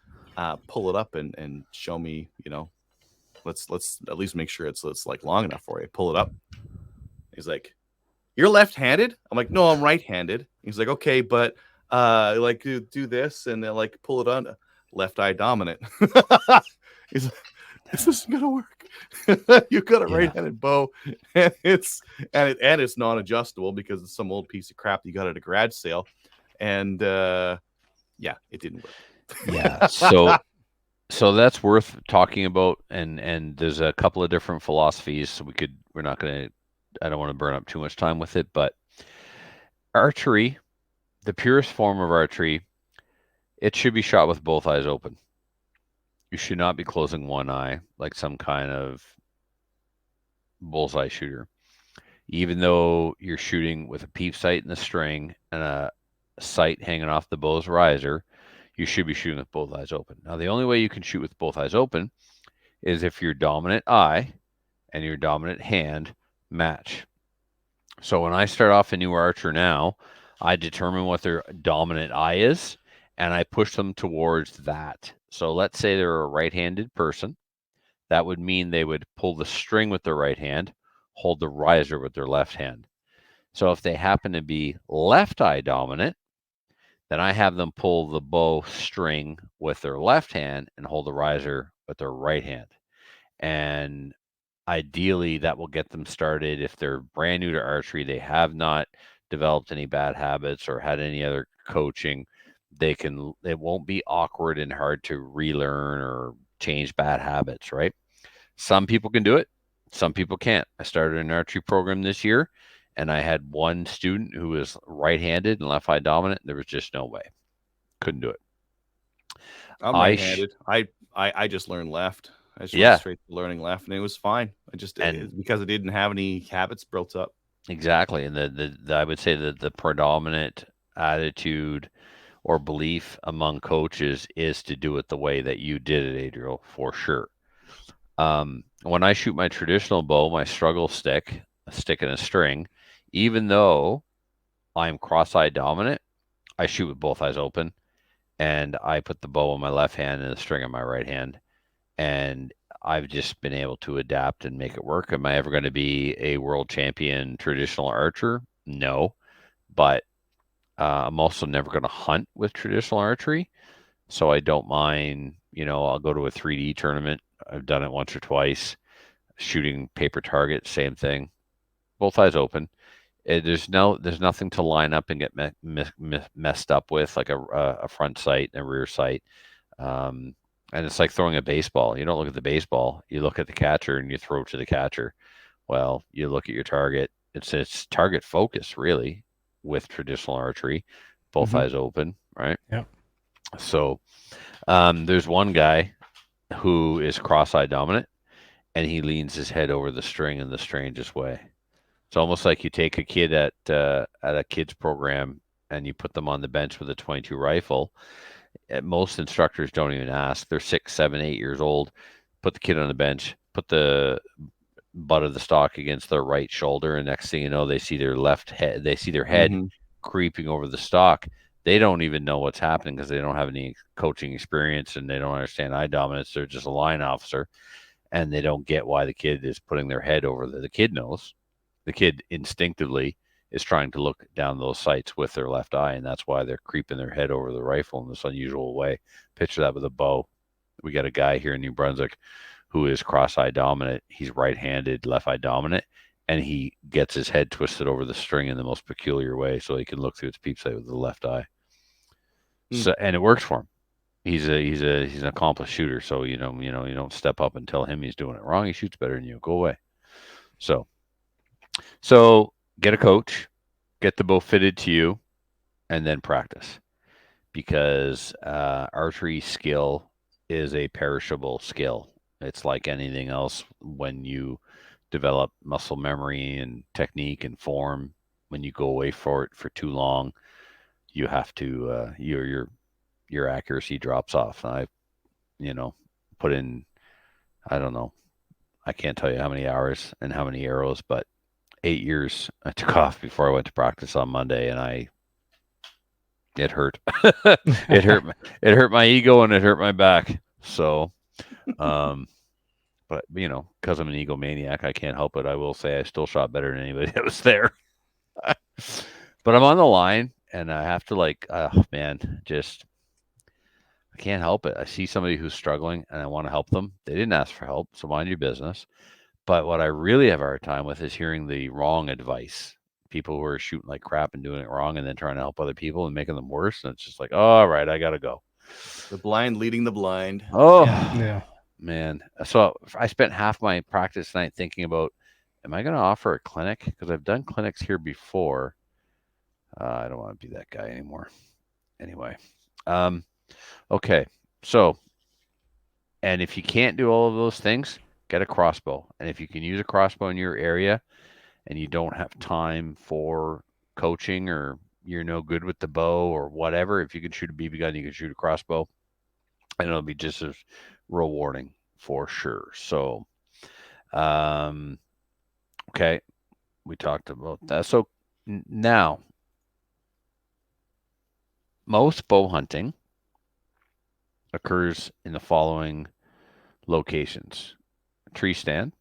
pull it up and show me, let's at least make sure it's like long enough for you. Pull it up. He's like, you're left-handed? I'm like, no, I'm right-handed. He's like, okay, but like do this and then like pull it on left eye dominant. He's like, this isn't gonna work. You got a right-handed bow, and it's non-adjustable because it's some old piece of crap you got at a garage sale, and yeah, it didn't work.
Yeah. So that's worth talking about, and there's a couple of different philosophies. So I don't want to burn up too much time with it, but archery, the purest form of archery, it should be shot with both eyes open.
You should not be closing one eye like some kind of bullseye shooter. Even though you're shooting with a peep sight in the string and a sight hanging off the bow's riser, you should be shooting with both eyes open. Now, the only way you can shoot with both eyes open is if your dominant eye and your dominant hand match. So when I start off a new archer now, I determine what their dominant eye is, and I push them towards that. So let's say they're a right-handed person. That would mean they would pull the string with their right hand, hold the riser with their left hand. So if they happen to be left eye dominant, then I have them pull the bow string with their left hand and hold the riser with their right hand. And ideally, that will get them started. If they're brand new to archery, they have not developed any bad habits or had any other coaching, it won't be awkward and hard to relearn or change bad habits, right? Some people can do it, some people can't. I started an archery program this year, and I had one student who was right-handed and left eye dominant. There was just no way. Couldn't do it.
I'm right-handed. I just learned left. I just went straight to learning left, and it was fine. Because I didn't have any habits built up.
Exactly, and I would say that the predominant attitude or belief among coaches is to do it the way that you did it, Adriel, for sure. When I shoot my traditional bow, my struggle stick, a stick and a string, even though I'm cross-eye dominant, I shoot with both eyes open, and I put the bow in my left hand and the string in my right hand, and I've just been able to adapt and make it work. Am I ever going to be a world champion traditional archer? No, but I'm also never going to hunt with traditional archery, so I don't mind. I'll go to a 3D tournament. I've done it once or twice. Shooting paper target, same thing. Both eyes open. There's nothing to line up and get messed up with, like a front sight and a rear sight. And it's like throwing a baseball. You don't look at the baseball. You look at the catcher and you throw to the catcher. Well, you look at your target. It's target focus, really, with traditional archery. Both eyes open, right?
Yeah.
So there's one guy who is cross-eye dominant, and he leans his head over the string in the strangest way. It's almost like you take a kid at a kids program and you put them on the bench with a 22 rifle. Most instructors don't even ask. They're 6, 7, 8 years old. Put the kid on the bench, put the butt of the stock against their right shoulder, and next thing you know, they see their left head. They see their head creeping over the stock. They don't even know what's happening because they don't have any coaching experience and they don't understand eye dominance. They're just a line officer, and they don't get why the kid is putting their head over the kid knows. The kid instinctively is trying to look down those sights with their left eye, and that's why they're creeping their head over the rifle in this unusual way. Picture that with a bow. We got a guy here in New Brunswick who is cross-eye dominant. He's right-handed, left-eye dominant, and he gets his head twisted over the string in the most peculiar way so he can look through its peep sight with the left eye. So, and it works for him. He's an accomplished shooter, so you don't step up and tell him he's doing it wrong. He shoots better than you. Go away. So get a coach, get the bow fitted to you, and then practice. Because archery skill is a perishable skill. It's like anything else. When you develop muscle memory and technique and form, when you go away for it for too long, you have to your accuracy drops off. And I put in, I don't know, I can't tell you how many hours and how many arrows, but 8 years I took off before I went to practice on Monday, and it hurt. It hurt my ego and it hurt my back. So, but because I'm an egomaniac, I can't help it. I will say I still shot better than anybody that was there. But I'm on the line, and I have to I can't help it. I see somebody who's struggling, and I want to help them. They didn't ask for help, so mind your business. But what I really have a hard time with is hearing the wrong advice. People who are shooting like crap and doing it wrong and then trying to help other people and making them worse. And it's just like, all right, I got to go.
The blind leading the blind.
Oh,
Yeah.
man. So I spent half my practice night thinking about, am I going to offer a clinic? Because I've done clinics here before. I don't want to be that guy anymore. Anyway. Okay. So And if you can't do all of those things, get a crossbow. And if you can use a crossbow in your area and you don't have time for coaching, or you're no good with the bow or whatever, if you can shoot a BB gun, you can shoot a crossbow, and it'll be just as rewarding for sure. So, okay, we talked about that. So now, most bow hunting occurs in the following locations: tree stand,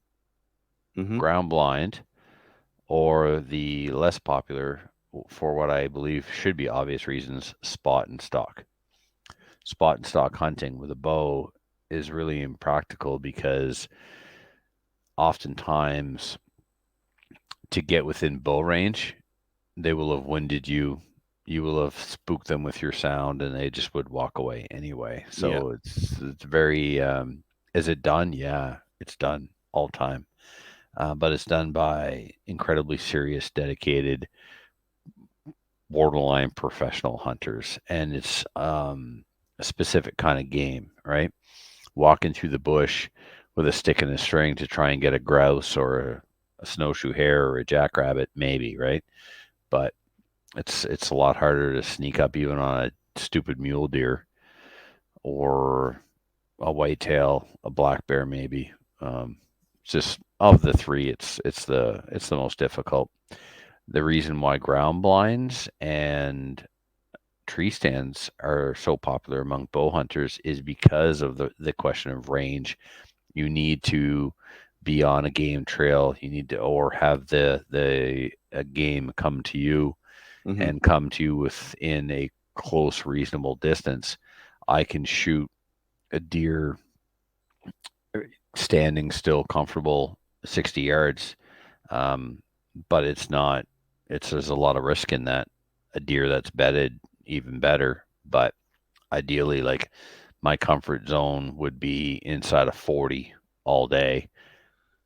Mhm.
ground blind, or the less popular, for what I believe should be obvious reasons, spot and stock. Spot and stock hunting with a bow is really impractical because oftentimes, to get within bow range, they will have winded you. You will have spooked them with your sound, and they just would walk away anyway.
Yeah.
So it's very. Is it done? Yeah, it's done all the time, but it's done by incredibly serious, dedicated, borderline professional hunters, and it's a specific kind of game, right? Walking through the bush with a stick and a string to try and get a grouse or a snowshoe hare or a jackrabbit, maybe, right? But it's a lot harder to sneak up even on a stupid mule deer or a whitetail, a black bear, maybe. Just of the three, it's the most difficult. The reason why ground blinds and tree stands are so popular among bow hunters is because of the question of range. You need to be on a game trail. You need to, or have the a game come to you,
Mhm.
and come to you within a close, reasonable distance. I can shoot a deer standing still, comfortable, 60 yards, um, but it's not. There's a lot of risk in that. A deer that's bedded, even better. But ideally, like, my comfort zone would be inside of 40 all day.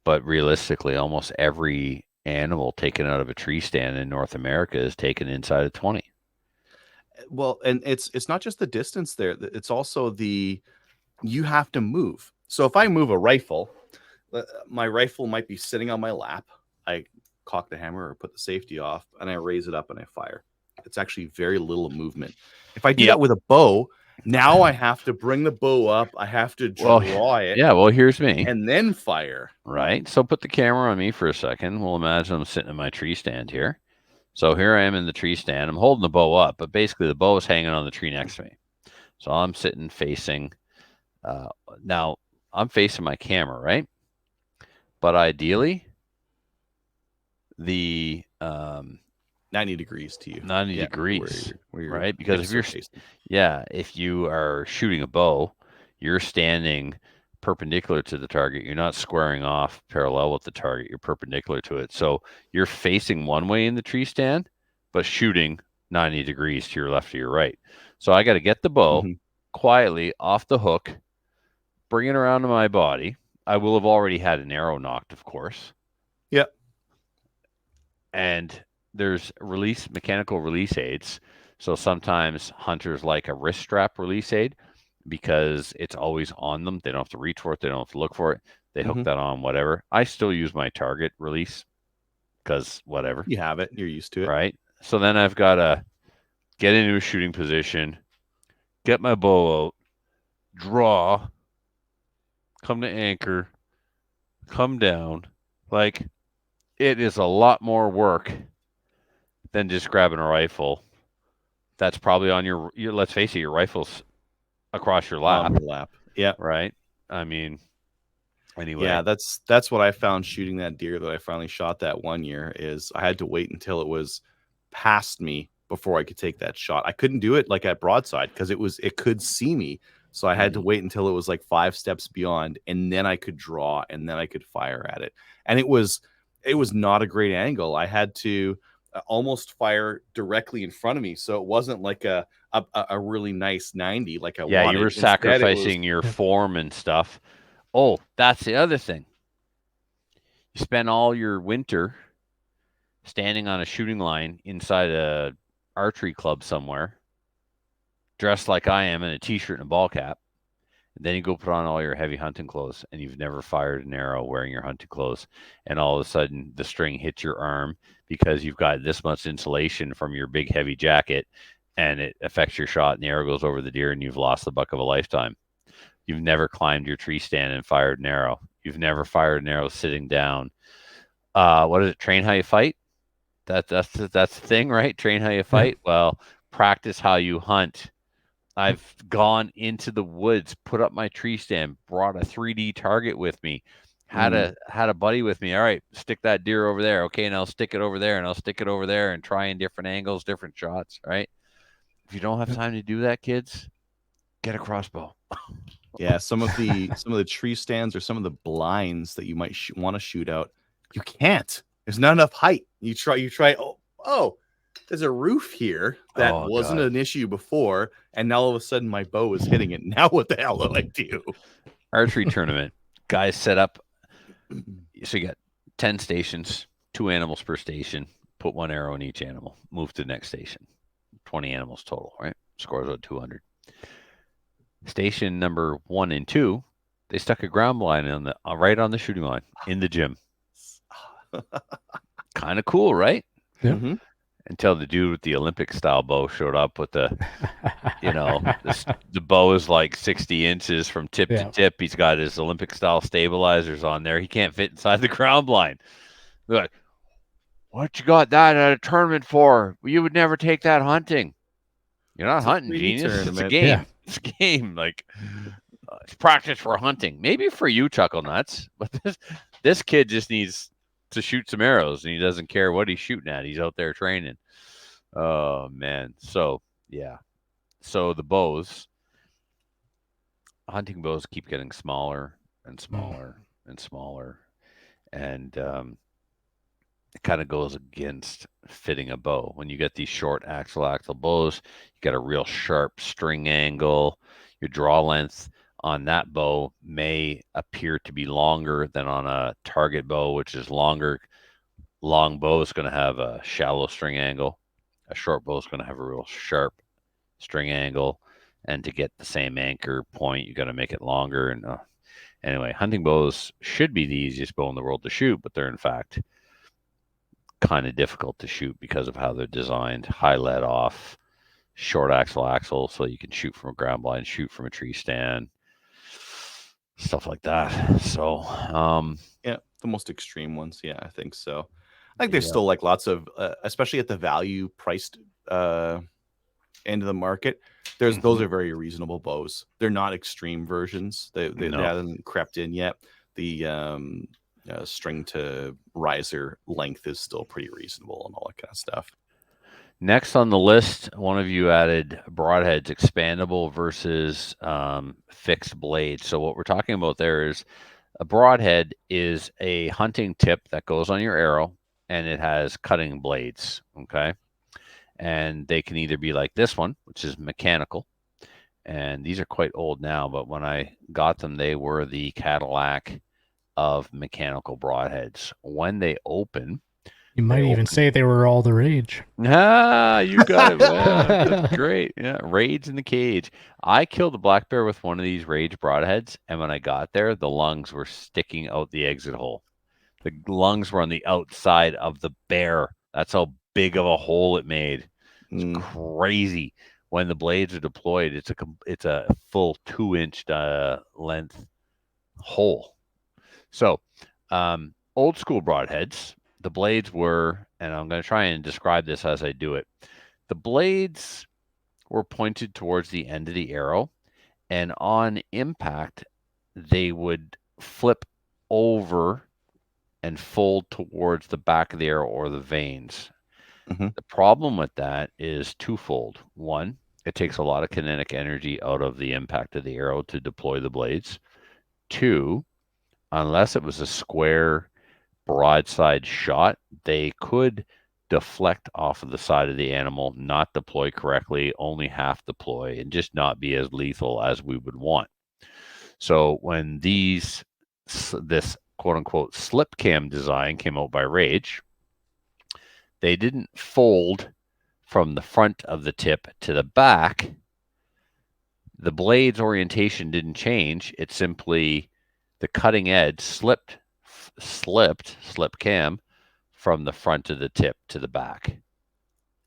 But realistically, almost every animal taken out of a tree stand in North America is taken inside of 20.
Well, and it's not just the distance there. It's also you have to move. So if I move a rifle, my rifle might be sitting on my lap. I cock the hammer or put the safety off, and I raise it up and I fire. It's actually very little movement. If I do
Yep.
that with a bow, now I have to bring the bow up. I have to
Well,
draw it
yeah. Well, here's me.
and then fire.
Right. So put the camera on me for a second. We'll imagine I'm sitting in my tree stand here. So here I am in the tree stand. I'm holding the bow up, but basically the bow is hanging on the tree next to me. So I'm sitting facing. Now I'm facing my camera, right? But ideally, the
90 degrees to you.
90
Yeah,
degrees,
where your
right? Because
hips are facing.
if you are shooting a bow, you're standing perpendicular to the target. You're not squaring off parallel with the target. You're perpendicular to it. So you're facing one way in the tree stand, but shooting 90 degrees to your left or your right. So I got to get the bow
Mhm.
quietly off the hook, bring it around to my body. I will have already had an arrow knocked, of course.
Yep.
And there's mechanical release aids. So sometimes hunters like a wrist strap release aid because it's always on them. They don't have to reach for it. They don't have to look for it. They hook
Mhm.
that on, whatever. I still use my target release because whatever,
You have it. You're used to it.
right? So then I've got to get into a shooting position, get my bow out, draw, come to anchor, come down. Like, it is a lot more work than just grabbing a rifle. That's probably on your let's face it, your rifle's across your lap,
On your lap. Yeah.
right? I mean,
Yeah,
anyway.
that's what I found shooting that deer that I finally shot that one year is I had to wait until it was past me before I could take that shot. I couldn't do it like at broadside because it could see me. So I had to wait until it was like 5 steps beyond, and then I could draw and then I could fire at it. And it was not a great angle. I had to almost fire directly in front of me. So it wasn't like a really nice 90 like I
Yeah, you
wanted.
were
Instead, it was
sacrificing your form and stuff. Oh, that's the other thing. You spend all your winter standing on a shooting line inside a archery club somewhere, dressed like I am in a t-shirt and a ball cap. Then you go put on all your heavy hunting clothes, and you've never fired an arrow wearing your hunting clothes, and all of a sudden the string hits your arm because you've got this much insulation from your big heavy jacket, and it affects your shot, and the arrow goes over the deer, and you've lost the buck of a lifetime. You've never climbed your tree stand and fired an arrow. You've never fired an arrow sitting down. What is it? Train how you fight. That's the thing, right? Train how you fight. Well, practice how you hunt. I've gone into the woods, put up my tree stand, brought a 3D target with me, had a buddy with me. All right, stick that deer over there. Okay, and I'll stick it over there, and I'll stick it over there, and try in different angles, different shots. Right? If you don't have time to do that, kids, get a crossbow.
Yeah, some of the tree stands or some of the blinds that you might want to shoot out, you can't. There's not enough height. You try. Oh, there's a roof here that wasn't an issue before, and now all of a sudden my bow is hitting it. Now what the hell do I do?
Archery tournament. Guys set up. So you got 10 stations, 2 animals per station. Put 1 arrow in each animal. Move to the next station. 20 animals total, right? Scores out 200. Station number 1 and 2, they stuck a ground blind on the right on the shooting line in the gym. Kind of cool, right?
Yeah.
Mm-hmm.
Until the dude with the Olympic style bow showed up with the, the bow is like 60 inches from tip to tip. He's got his Olympic style stabilizers on there. He can't fit inside the ground blind. They're like, what you got that at a tournament for? You would never take that hunting. You're not hunting, genius. It's a game. Yeah. It's a game. Like, it's practice for hunting. Maybe for you, Chuckle Nuts, but this kid just needs to shoot some arrows, and he doesn't care what he's shooting at. He's out there training. Oh man. So yeah. So the bows, hunting bows, keep getting smaller and smaller and smaller, and it kind of goes against fitting a bow. When you get these short axle bows, you got a real sharp string angle. Your draw length on that bow may appear to be longer than on a target bow, which is longer. Long bow is going to have a shallow string angle. A short bow is going to have a real sharp string angle. And to get the same anchor point, you got to make it longer. And anyway, hunting bows should be the easiest bow in the world to shoot, but they're in fact kind of difficult to shoot because of how they're designed. High let off, short axle, so you can shoot from a ground blind, shoot from a tree stand, stuff like that. So
yeah, the most extreme ones. Yeah, I think so. I think there's still like lots of, especially at the value priced end of the market. Those are very reasonable bows. They're not extreme versions. They haven't crept in yet. The string to riser length is still pretty reasonable and all that kind of stuff.
Next on the list, one of you added broadheads, expandable versus fixed blades. So what we're talking about there is a broadhead is a hunting tip that goes on your arrow, and it has cutting blades, okay? And they can either be like this one, which is mechanical, and these are quite old now, but when I got them, they were the Cadillac of mechanical broadheads. When they open,
you might even say they were all the rage.
Ah, you got it. Yeah, that's great. Yeah, rage in the cage. I killed a black bear with one of these rage broadheads, and when I got there, the lungs were sticking out the exit hole. The lungs were on the outside of the bear. That's how big of a hole it made. It's crazy. When the blades are deployed, it's a full 2-inch length hole. So, old school broadheads, the blades were, and I'm going to try and describe this as I do it. The blades were pointed towards the end of the arrow, and on impact, they would flip over and fold towards the back of the arrow or the veins. The problem with that is twofold. One, it takes a lot of kinetic energy out of the impact of the arrow to deploy the blades. Two, unless it was a square broadside shot, they could deflect off of the side of the animal, not deploy correctly, only half deploy, and just not be as lethal as we would want. So when this quote unquote slip cam design came out by Rage, they didn't fold from the front of the tip to the back. The blade's orientation didn't change. It simply, the cutting edge slipped slip cam from the front of the tip to the back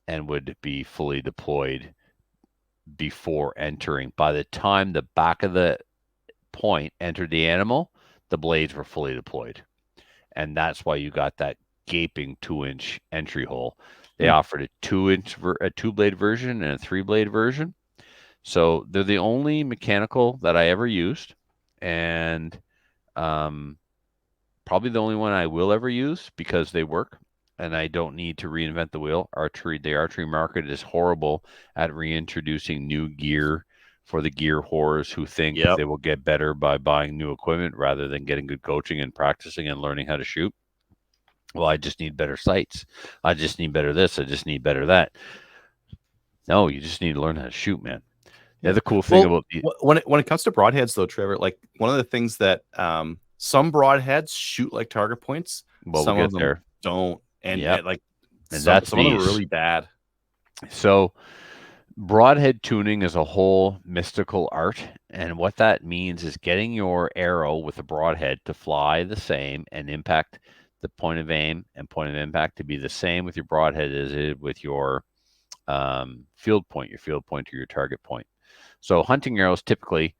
and would be fully deployed before entering. By the time the back of the point entered the animal, the blades were fully deployed. And that's why you got that gaping 2-inch entry hole. They offered a 2-blade version and a 3-blade version. So they're the only mechanical that I ever used, and probably the only one I will ever use because they work and I don't need to reinvent the wheel. The archery market is horrible at reintroducing new gear for the gear whores who think they will get better by buying new equipment rather than getting good coaching and practicing and learning how to shoot. Well, I just need better sights. I just need better this. I just need better that. No, you just need to learn how to shoot, man. The other cool thing about
when it comes to broadheads, though, Trevor, like one of the things that some broadheads shoot like target points, some of them don't, and some of them are really bad.
So broadhead tuning is a whole mystical art, and what that means is getting your arrow with a broadhead to fly the same and impact the point of aim and point of impact to be the same with your broadhead as it with your field point or your target point. So hunting arrows, typically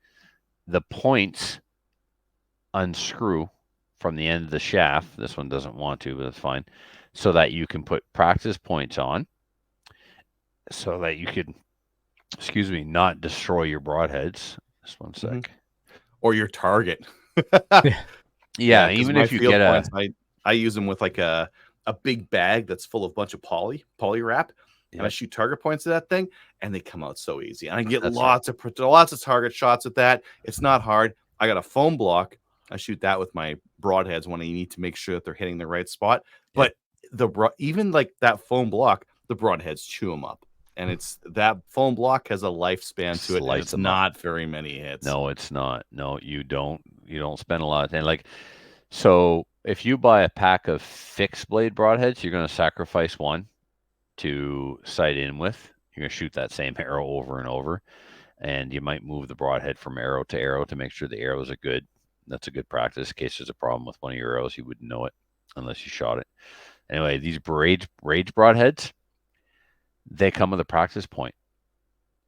the points unscrew from the end of the shaft. This one doesn't want to, but that's fine. So that you can put practice points on so that you could, not destroy your broadheads. Just one sec.
Or your target.
Yeah, even if you get points,
I use them with like a big bag that's full of a bunch of poly wrap. And I shoot target points at that thing, and they come out so easy. And I get lots of target shots at that. It's not hard. I got a foam block. I shoot that with my broadheads when I need to make sure that they're hitting the right spot. But even like that foam block, the broadheads chew them up. And it's that foam block has a lifespan to it. And it's not very many hits.
No, it's not. No, you don't spend a lot of time. Like, so if you buy a pack of fixed blade broadheads, you're going to sacrifice one to sight in with. You're going to shoot that same arrow over and over, and you might move the broadhead from arrow to arrow to make sure the arrows are good. That's a good practice. In case there's a problem with one of your arrows, you wouldn't know it unless you shot it. Anyway, these rage broadheads, they come with a practice point,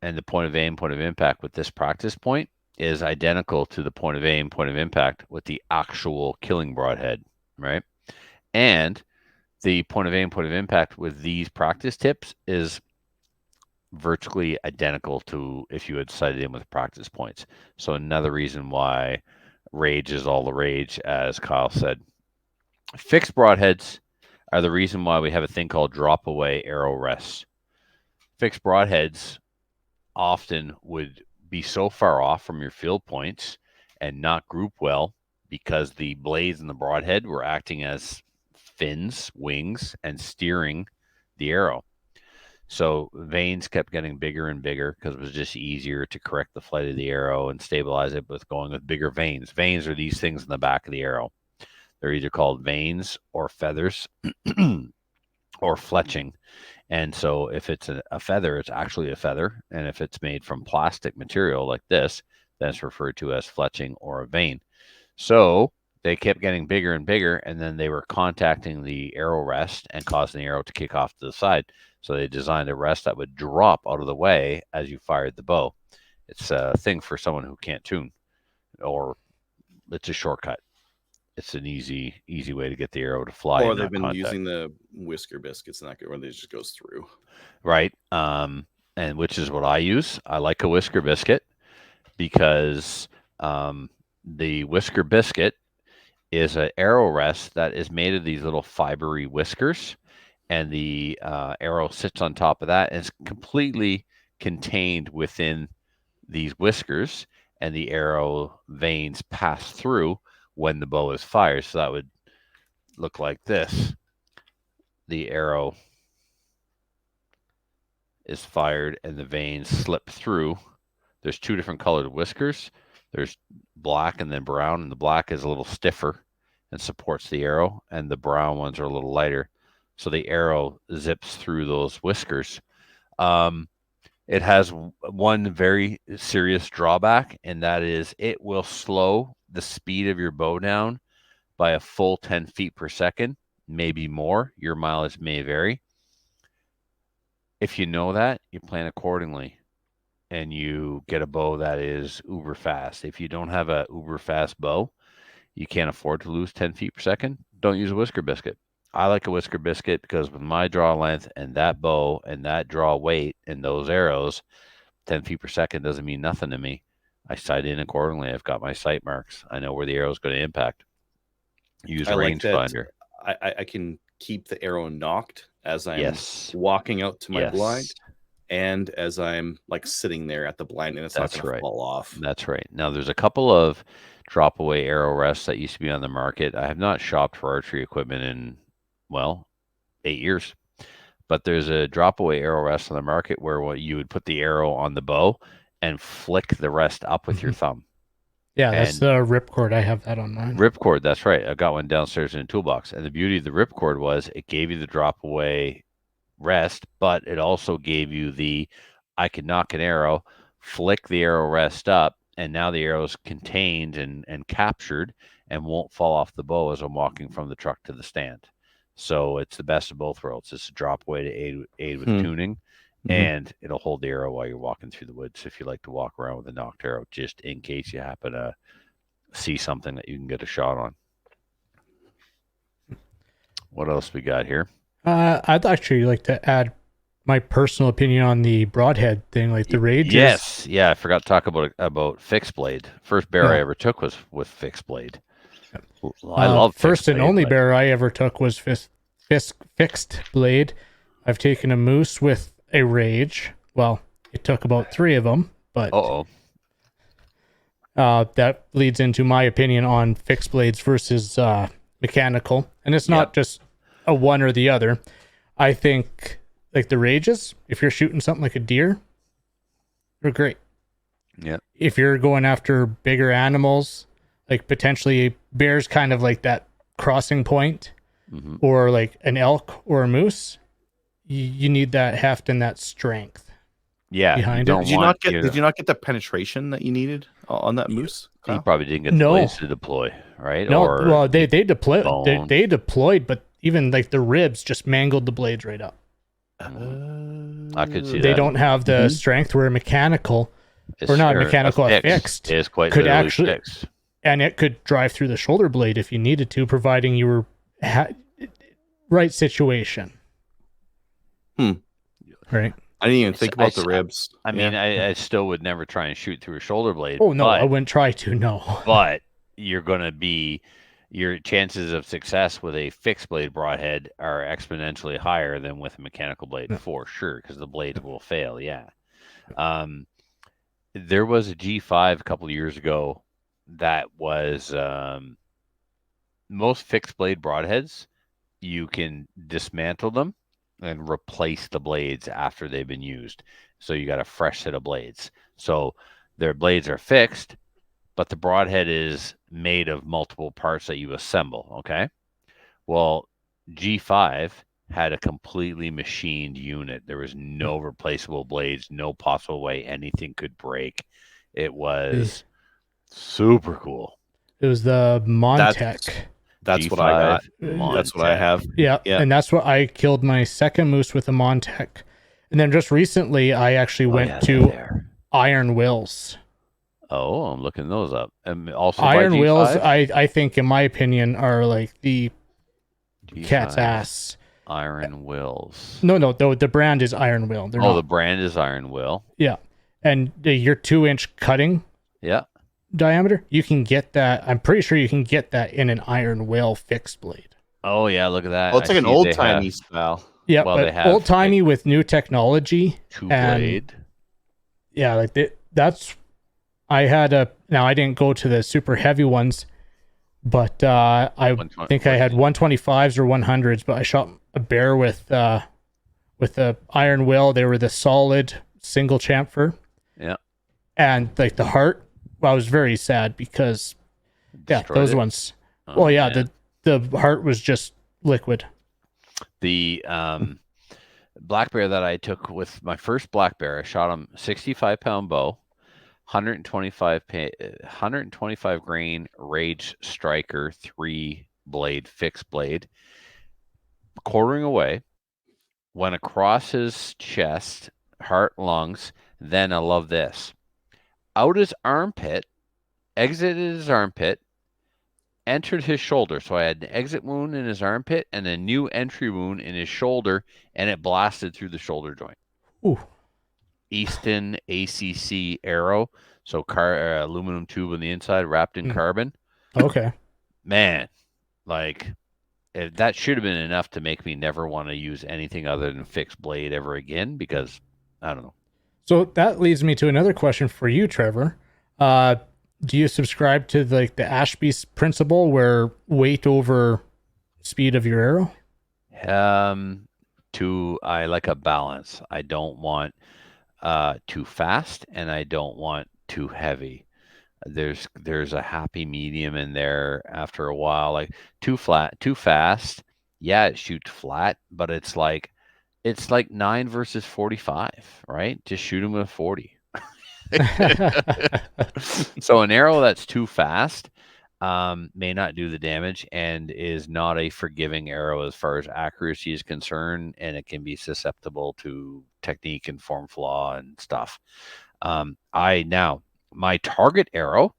and the point of aim, point of impact with this practice point is identical to the point of aim, point of impact with the actual killing broadhead, right? And the point of aim, point of impact with these practice tips is virtually identical to if you had sighted in with practice points. So another reason why rage is all the rage, as Kyle said. Fixed broadheads are the reason why we have a thing called drop away arrow rests. Fixed broadheads often would be so far off from your field points and not group well because the blades in the broadhead were acting as fins, wings, and steering the arrow. So vanes kept getting bigger and bigger because it was just easier to correct the flight of the arrow and stabilize it with going with bigger vanes. Vanes are these things in the back of the arrow. They're either called vanes or feathers or fletching. And so if it's a feather, it's actually a feather. And if it's made from plastic material like this, then it's referred to as fletching or a vane. So they kept getting bigger and bigger, and then they were contacting the arrow rest and causing the arrow to kick off to the side. So they designed a rest that would drop out of the way as you fired the bow. It's a thing for someone who can't tune, or it's a shortcut. It's an easy way to get the arrow to fly.
Or they've been using the whisker biscuits and that where they just goes through.
Right. And which is what I use. I like a whisker biscuit because the whisker biscuit is an arrow rest that is made of these little fibery whiskers, and the arrow sits on top of that and it's completely contained within these whiskers, and the arrow vanes pass through when the bow is fired. So that would look like this. The arrow is fired and the vanes slip through. There's two different colored whiskers. There's black and then brown, and the black is a little stiffer and supports the arrow, and the brown ones are a little lighter. So the arrow zips through those whiskers. It has one very serious drawback, and that is it will slow the speed of your bow down by a full 10 feet per second, maybe more. Your mileage may vary. If you know that, you plan accordingly and you get a bow that is uber fast. If you don't have a uber fast bow, you can't afford to lose 10 feet per second. Don't use a whisker biscuit. I like a whisker biscuit because with my draw length and that bow and that draw weight and those arrows, 10 feet per second doesn't mean nothing to me. I sight in accordingly. I've got my sight marks. I know where the arrow is going to impact. Use
I like that.
rangefinder.
I can keep the arrow knocked as I'm
Yes.
walking out to my
Yes.
blind, and as I'm like sitting there at the blind, and it's
That's
not going
right.
to fall off.
That's right. Now, there's a couple of drop away arrow rests that used to be on the market. I have not shopped for archery equipment in, well, 8 years. But there's a drop away arrow rest on the market where you would put the arrow on the bow and flick the rest up with your thumb.
Yeah, that's
And-
the ripcord. I have that on mine.
Ripcord, that's right. I got one downstairs in a toolbox. And the beauty of the ripcord was it gave you the drop away rest, but it also gave you I could knock an arrow, flick the arrow rest up, and now the arrow is contained and captured and won't fall off the bow as I'm walking from the truck to the stand. So it's the best of both worlds. It's a drop away to aid with tuning, and it'll hold the arrow while you're walking through the woods if you like to walk around with a knocked arrow, just in case you happen to see something that you can get a shot on. What else we got here?
I'd actually like to add my personal opinion on the broadhead thing, like the rages.
Yes, yeah, I forgot to talk about fixed blade. First bear I
Yeah.
ever took was with fixed blade. I love
first
fixed
and
blade,
only
but-
bear I ever took was fixed blade. I've taken a moose with a rage. Well, it took about 3 of them, but
Uh-oh.
that leads into my opinion on fixed blades versus mechanical, and it's not just a one or the other. I think like the rages, if you're shooting something like a deer, they're great.
Yeah.
If you're going after bigger animals, like potentially bears, kind of like that crossing point, or like an elk or a moose, you need that heft and that strength.
Yeah.
Behind
you
it.
don't
Did you
want
not get?
your-
Did you not get the penetration that you needed on that moose?
You
Kyle?
probably didn't get the
No.
blades to deploy, right?
No,
Or
well, they deployed.
bone.
They deployed, but even like the ribs just mangled the blades right up.
I could see
They
that.
don't have the strength where a mechanical, or not mechanical, a fixed
is quite
could
literally
actually-
fixed.
and it could drive through the shoulder blade if you needed to, providing you were right situation. Right.
I didn't even think
I
about the
s-
ribs.
I mean, I still would never try and shoot through a shoulder blade.
Oh no,
but,
I wouldn't try to. No.
but you're going to be your chances of success with a fixed blade broadhead are exponentially higher than with a mechanical blade for sure, because the blades will fail. Yeah. There was a G5 a couple of years ago that was most fixed blade broadheads. You can dismantle them and replace the blades after they've been used. So you got a fresh set of blades. So their blades are fixed, but the broadhead is made of multiple parts that you assemble. Okay. Well, G5 had a completely machined unit. There was no replaceable blades, no possible way anything could break. It was super cool.
It was the Montec.
That's what I got.
G5
That's what I
Montec.
have.
Yeah,
Yeah.
and that's what I killed my second moose with a Montec. And then just recently, I actually
Oh,
went
yeah,
to
they're there.
Iron Wills.
Oh, I'm looking those up. And also by
Iron Wills,
G5?
I think, in my opinion, are like the cat's
G5,
ass.
Iron Wills.
No, the brand is Iron Will. They're
Oh,
not.
the brand is Iron Will.
Yeah, and your 2-inch cutting
Yeah.
diameter, you can get that. I'm pretty sure you can get that in an Iron Will fixed blade.
Oh, yeah. Look at that.
Oh, it's
I
like an
see
old
they
timey
have
style.
Yeah,
Well, they
but
have,
old timey with new technology.
two
and-
blade.
Yeah, like that's. I had now I didn't go to the super heavy ones, but I
120
think I had 125s or 100s. But I shot a bear with the Iron Will. They were the solid single chamfer.
Yeah.
And like the heart, well, I was very sad because
Destroyed
those
it.
ones.
Oh,
Well, yeah,
man.
the heart was just liquid.
The black bear that I took with my first black bear, I shot him 65-pound bow, 125 grain Rage Striker 3-blade fixed blade, quartering away, went across his chest, heart, lungs. Then I love this. Out his armpit, exited his armpit, entered his shoulder. So I had an exit wound in his armpit and a new entry wound in his shoulder, and it blasted through the shoulder joint.
Ooh.
Easton ACC arrow, so aluminum tube on the inside wrapped in carbon.
Okay.
Man, like that should have been enough to make me never want to use anything other than fixed blade ever again, because I don't know.
So that leads me to another question for you, Trevor. Do you subscribe to the Ashby principle, where weight over speed of your arrow?
I like a balance. I don't want too fast, and I don't want too heavy. There's a happy medium in there after a while. Like too fast. Yeah, it shoots flat, but it's like 9 versus 45, right? Just shoot them with 40. So an arrow that's too fast may not do the damage and is not a forgiving arrow as far as accuracy is concerned, and it can be susceptible to technique and form flaw and stuff. My target arrow,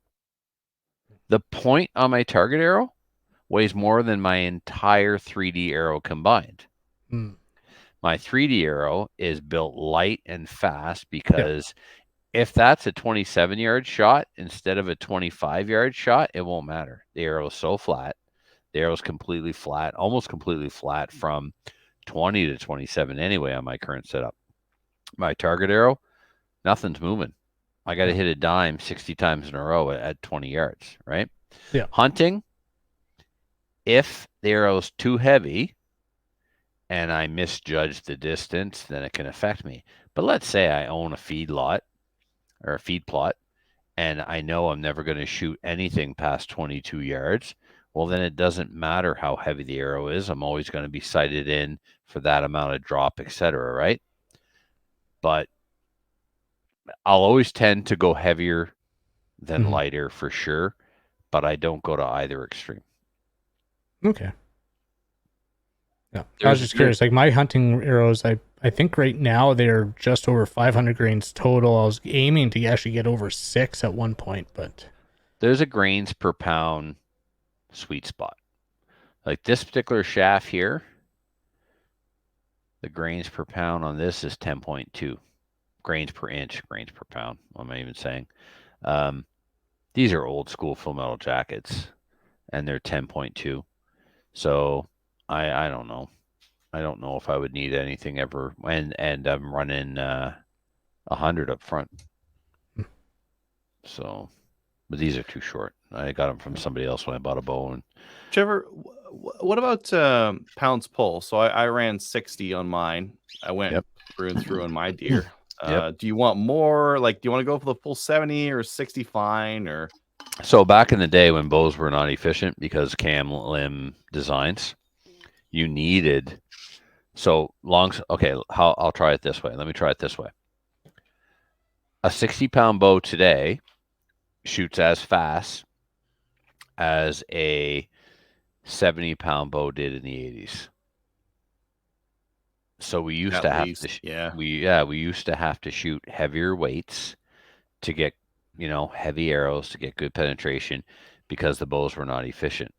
the point on my target arrow weighs more than my entire 3D arrow combined. My 3D arrow is built light and fast because if that's a 27-yard shot instead of a 25-yard shot, it won't matter. The arrow is so flat. The arrow is completely flat, almost completely flat from 20 to 27 anyway on my current setup. My target arrow, nothing's moving. I got to hit a dime 60 times in a row at 20 yards, right?
Yeah.
Hunting, if the arrow's too heavy and I misjudge the distance, then it can affect me. But let's say I own a feed lot or a feed plot, and I know I'm never going to shoot anything past 22 yards. Well, then it doesn't matter how heavy the arrow is. I'm always going to be sighted in for that amount of drop, etc., right? But I'll always tend to go heavier than lighter for sure, but I don't go to either extreme.
Okay. Yeah. I was just curious. Like my hunting arrows, I think right now they're just over 500 grains total. I was aiming to actually get over 6 at one point, but
there's a grains per pound sweet spot. Like this particular shaft here, the grains per pound on this is 10.2 grains per inch, grains per pound. What am I even saying? These are old school full metal jackets, and they're 10.2. So I don't know. I don't know if I would need anything ever. And I'm running 100 up front. So, but these are too short. I got them from somebody else when I bought a bow. And
Trevor, what about pounds pull? So I ran 60 on mine. I went through and through on my deer. Do you want more? Like, do you want to go for the full 70 or 60 fine? Or
so back in the day when bows were not efficient because cam limb designs, you needed I'll try it this way. Let me try it this way. A 60-pound bow today shoots as fast as a 70-pound bow did in the 80s. So we used to have we used to have to shoot heavier weights to get, heavy arrows to get good penetration because the bows were not efficient.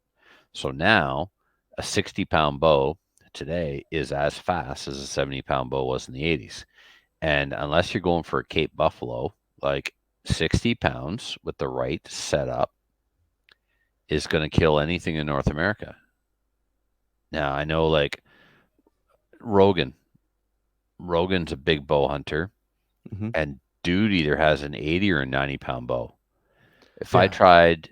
So now a 60-pound bow today is as fast as a 70-pound bow was in the 80s. And unless you're going for a Cape Buffalo, like 60 pounds with the right setup is going to kill anything in North America. Now, I know like Rogan's a big bow hunter, and dude either has an 80 or a 90-pound bow. If I tried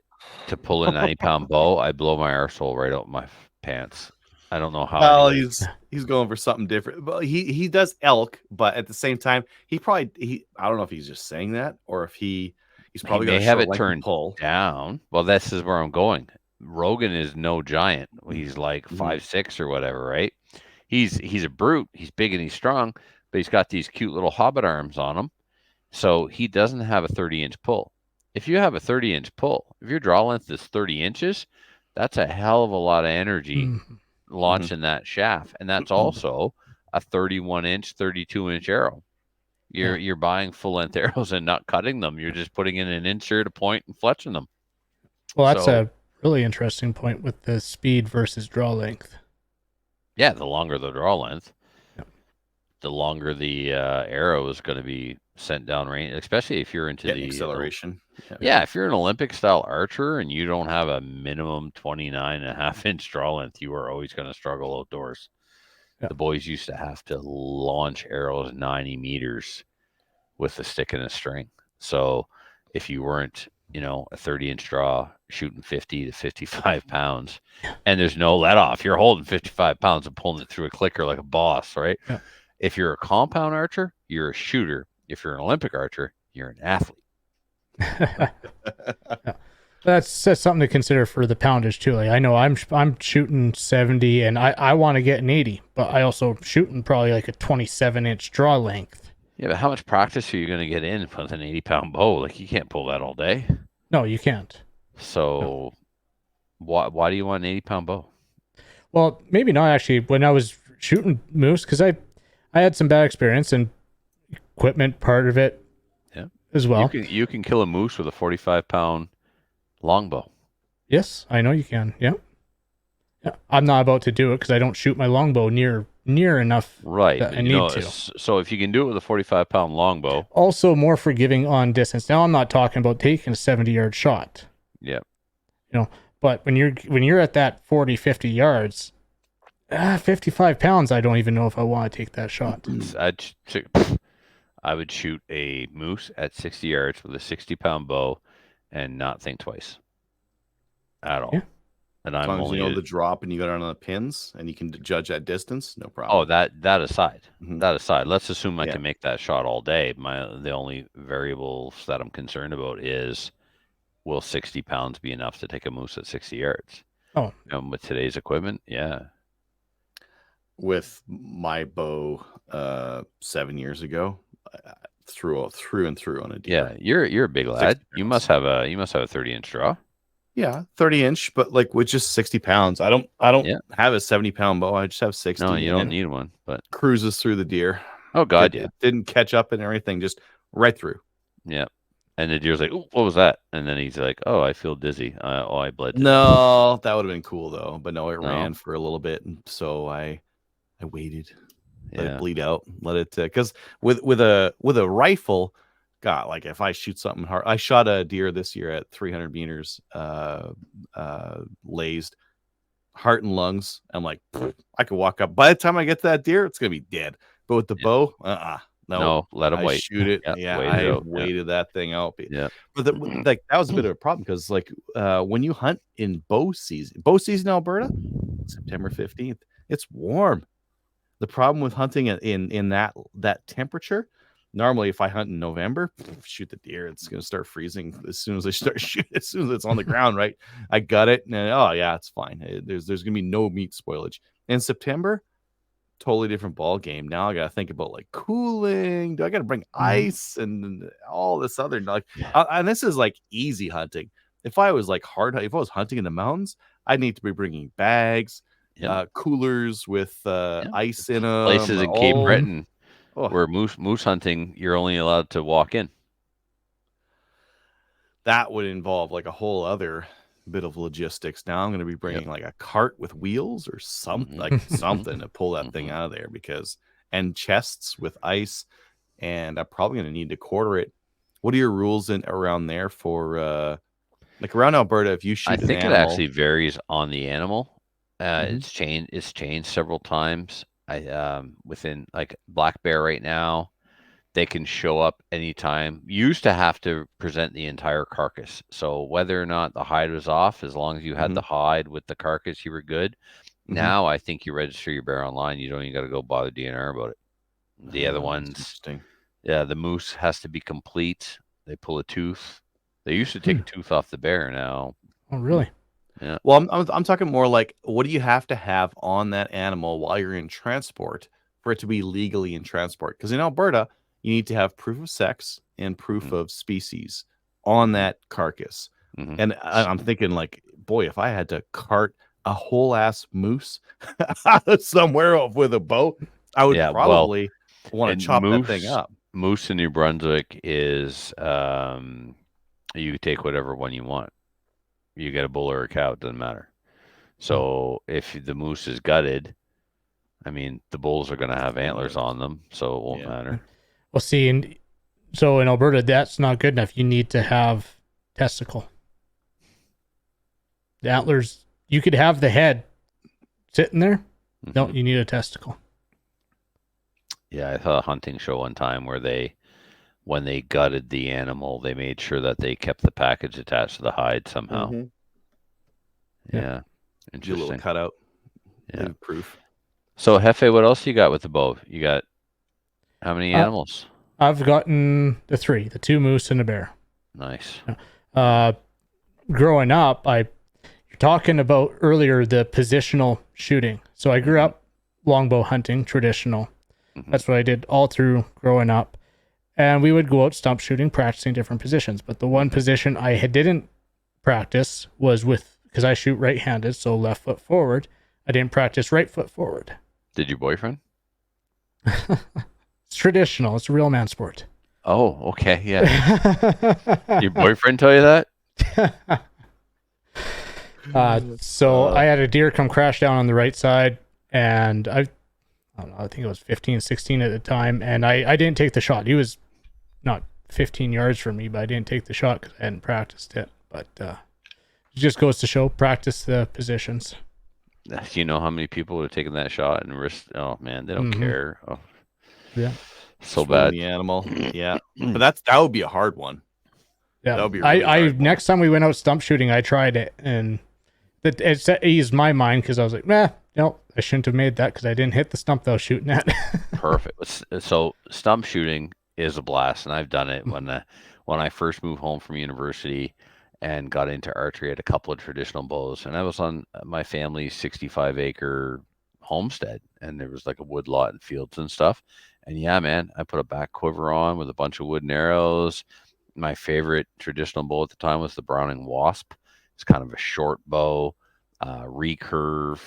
to pull a 90-pound bow, I'd blow my arsehole right out my pants. I don't know how.
Well, he's going for something different. But he does elk, but at the same time, I don't know if he's just saying that or if he's probably going to
have it turned down. Well, this is where I'm going. Rogan is no giant. He's like 5'6" or whatever, right? he's a brute. He's big and he's strong, but he's got these cute little hobbit arms on him. So he doesn't have a 30-inch pull. If you have a 30-inch pull, if your draw length is 30 inches, that's a hell of a lot of energy
Mhm.
launching that shaft, and that's also a 31-inch, 32-inch arrow. You're buying full length arrows and not cutting them. You're just putting in an insert, a point, and fletching them.
Well, that's
So
a really interesting point with the speed versus draw length.
yeah, the longer the draw length,
Yep.
the longer the arrow is going to be sent down range, especially if you're into
Getting
the
acceleration.
Yeah, if you're an Olympic style archer and you don't have a minimum 29.5-inch draw length, you are always going to struggle outdoors.
Yeah.
The boys used to have to launch arrows 90 meters with a stick and a string. So if you weren't, a 30-inch draw shooting 50 to 55 pounds and there's no let off, you're holding 55 pounds and pulling it through a clicker like a boss, right?
Yeah.
If you're a compound archer, you're a shooter. If you're an Olympic archer, you're an athlete.
Yeah. That's something to consider for the poundage too. Like I know I'm shooting 70 and I want to get an 80, but I also shooting probably like a 27-inch draw length.
Yeah, but how much practice are you going to get in with an 80-pound bow? Like you can't pull that all day.
No, you can't.
So why do you want an 80-pound bow?
Well, maybe not actually. When I was shooting moose, because I had some bad experience and equipment part of it,
Yeah,
as well.
You can kill a moose with a 45-pound longbow.
Yes, I know you can. Yeah. I'm not about to do it because I don't shoot my longbow near enough.
Right.
That
but
I need to.
So if you can do it with a 45-pound longbow.
Also more forgiving on distance. Now I'm not talking about taking a 70-yard shot.
Yeah.
But when you're at that 40, 50 yards, 55 pounds, I don't even know if I want to take that shot.
I would shoot a moose at 60 yards with a 60-pound bow and not think twice at all.
Yeah.
And
As
I'm
long as
only
you know the drop and you got it on the pins and you can judge that distance, no problem.
Oh, that aside.
Mhm.
That aside, let's assume I
Yeah.
can make that shot all day. The only variables that I'm concerned about is will 60 pounds be enough to take a moose at 60 yards?
Oh.
With today's equipment, yeah.
With my bow 7 years ago, through and through on a deer.
Yeah, you're a big lad. You must have a 30-inch draw.
Yeah, 30-inch, but like with just 60 pounds. I don't
Yeah.
have a 70-pound bow. I just have 60.
No, you
and
don't
it
need one, but
cruises through the deer.
oh god,
It didn't catch up and everything, just right through.
yeah. And the deer's like, "Ooh, what was that?" And then he's like, "Oh, I feel dizzy. I bled."
No, that would have been cool though. But no, it
No?
ran for a little bit, and so I waited, let
Yeah.
it bleed out, let it because with a rifle, God, like if I shoot something hard, I shot a deer this year at 300 meters, lazed, heart and lungs. I'm like, I could walk up. By the time I get to that deer, it's gonna be dead. But with the bow,
No, let him
I
wait.
shoot it.
Yeah,
Yeah,
wait it
I
out. Yeah.
waited that thing out.
Yeah.
But like that was a bit of a problem because like when you hunt in bow season in Alberta, September 15th, it's warm. The problem with hunting in that temperature, normally if I hunt in November, shoot the deer, it's gonna start freezing as soon as I start shooting, as soon as it's on the ground, right? I got it, and oh yeah, it's fine. There's gonna be no meat spoilage. In September, totally different ball game. Now I gotta think about like cooling. Do I gotta bring ice and all this other like? And this is like easy hunting. If I was like if I was hunting in the mountains, I'd need to be bringing bags, coolers with ice in them.
Places in Cape Breton
Oh.
where moose hunting, you're only allowed to walk in.
That would involve like a whole other bit of logistics. Now I'm going to be bringing like a cart with wheels or something, like something to pull that thing out of there and chests with ice, and I'm probably going to need to quarter it. What are your rules around there for like around Alberta? If you shoot,
I think it actually varies on the animal. It's changed several times. Within like black bear right now, they can show up anytime. You used to have to present the entire carcass. So whether or not the hide was off, as long as you had the hide with the carcass, you were good. Now I think you register your bear online. You don't even got to go bother DNR about it. The other ones, the moose has to be complete. They pull a tooth. They used to take a tooth off the bear now.
Oh, really?
Yeah.
Well, I'm talking more like, what do you have to have on that animal while you're in transport for it to be legally in transport? Because in Alberta, you need to have proof of sex and proof
Mhm.
of species on
Mhm.
that carcass.
Mhm.
And I'm thinking, like, boy, if I had to cart a whole ass moose somewhere with a bow, I would
Yeah, well,
probably want to
and
chop that thing up.
moose in New Brunswick is you take whatever one you want. You get a bull or a cow, it doesn't matter. So if the moose is gutted, I mean, the bulls are going to have antlers on them, so it won't
Yeah.
matter.
Well, see, so in Alberta, that's not good enough. You need to have testicle. The antlers, you could have the head sitting there. No,
Mhm.
you need a testicle.
Yeah, I saw a hunting show one time where when they gutted the animal, they made sure that they kept the package attached to the hide somehow.
Mhm.
Yeah.
Yeah,
Do a little
interesting.
cutout.
Yeah.
Leave proof.
So, Hefe, what else you got with the bow? You got how many animals?
I've gotten the 3, the 2 moose and a bear.
Nice.
Growing up, you're talking about earlier the positional shooting. So I grew up longbow hunting, traditional.
Mhm.
That's what I did all through growing up. And we would go out stump shooting, practicing different positions. But the one position I didn't practice was because I shoot right-handed, so left foot forward. I didn't practice right foot forward.
Did your boyfriend?
It's traditional. It's a real man sport.
Oh, okay, yeah. Your boyfriend tell you that?
So I had a deer come crash down on the right side, and I don't know, I think it was 15, 16 at the time, and I didn't take the shot. He was not 15 yards from me, but I didn't take the shot because I hadn't practiced it. But it just goes to show, practice the positions.
Do you know how many people would have taken that shot and risked? Oh man, they don't care. Oh,
Yeah.
so
Just ruin
bad.
the animal. Yeah, but that would be a hard one.
Yeah,
That would be a really hard one.
next time we went out stump shooting, I tried it, and it eased my mind because I was like, no, I shouldn't have made that because I didn't hit the stump that I was shooting at.
Perfect. So stump shooting is a blast, and I've done it when I first moved home from university and got into archery. I had a couple of traditional bows, and I was on my family's 65-acre homestead, and there was like a wood lot and fields and stuff. And yeah, man, I put a back quiver on with a bunch of wooden arrows. My favorite traditional bow at the time was the Browning Wasp. It's kind of a short bow, recurve.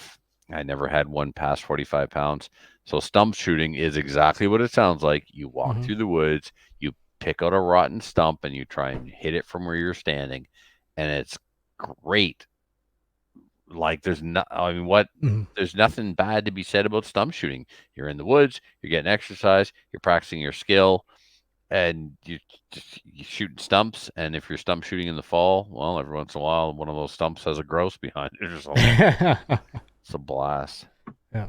I never had one past 45 pounds. So stump shooting is exactly what it sounds like. You walk through the woods, you pick out a rotten stump, and you try and hit it from where you're standing, and it's great. Like there's there's nothing bad to be said about stump shooting. You're in the woods, you're getting exercise, you're practicing your skill, and you shooting stumps. And if you're stump shooting in the fall, well, every once in a while, one of those stumps has a grouse behind it or something. It's a blast.
Yeah.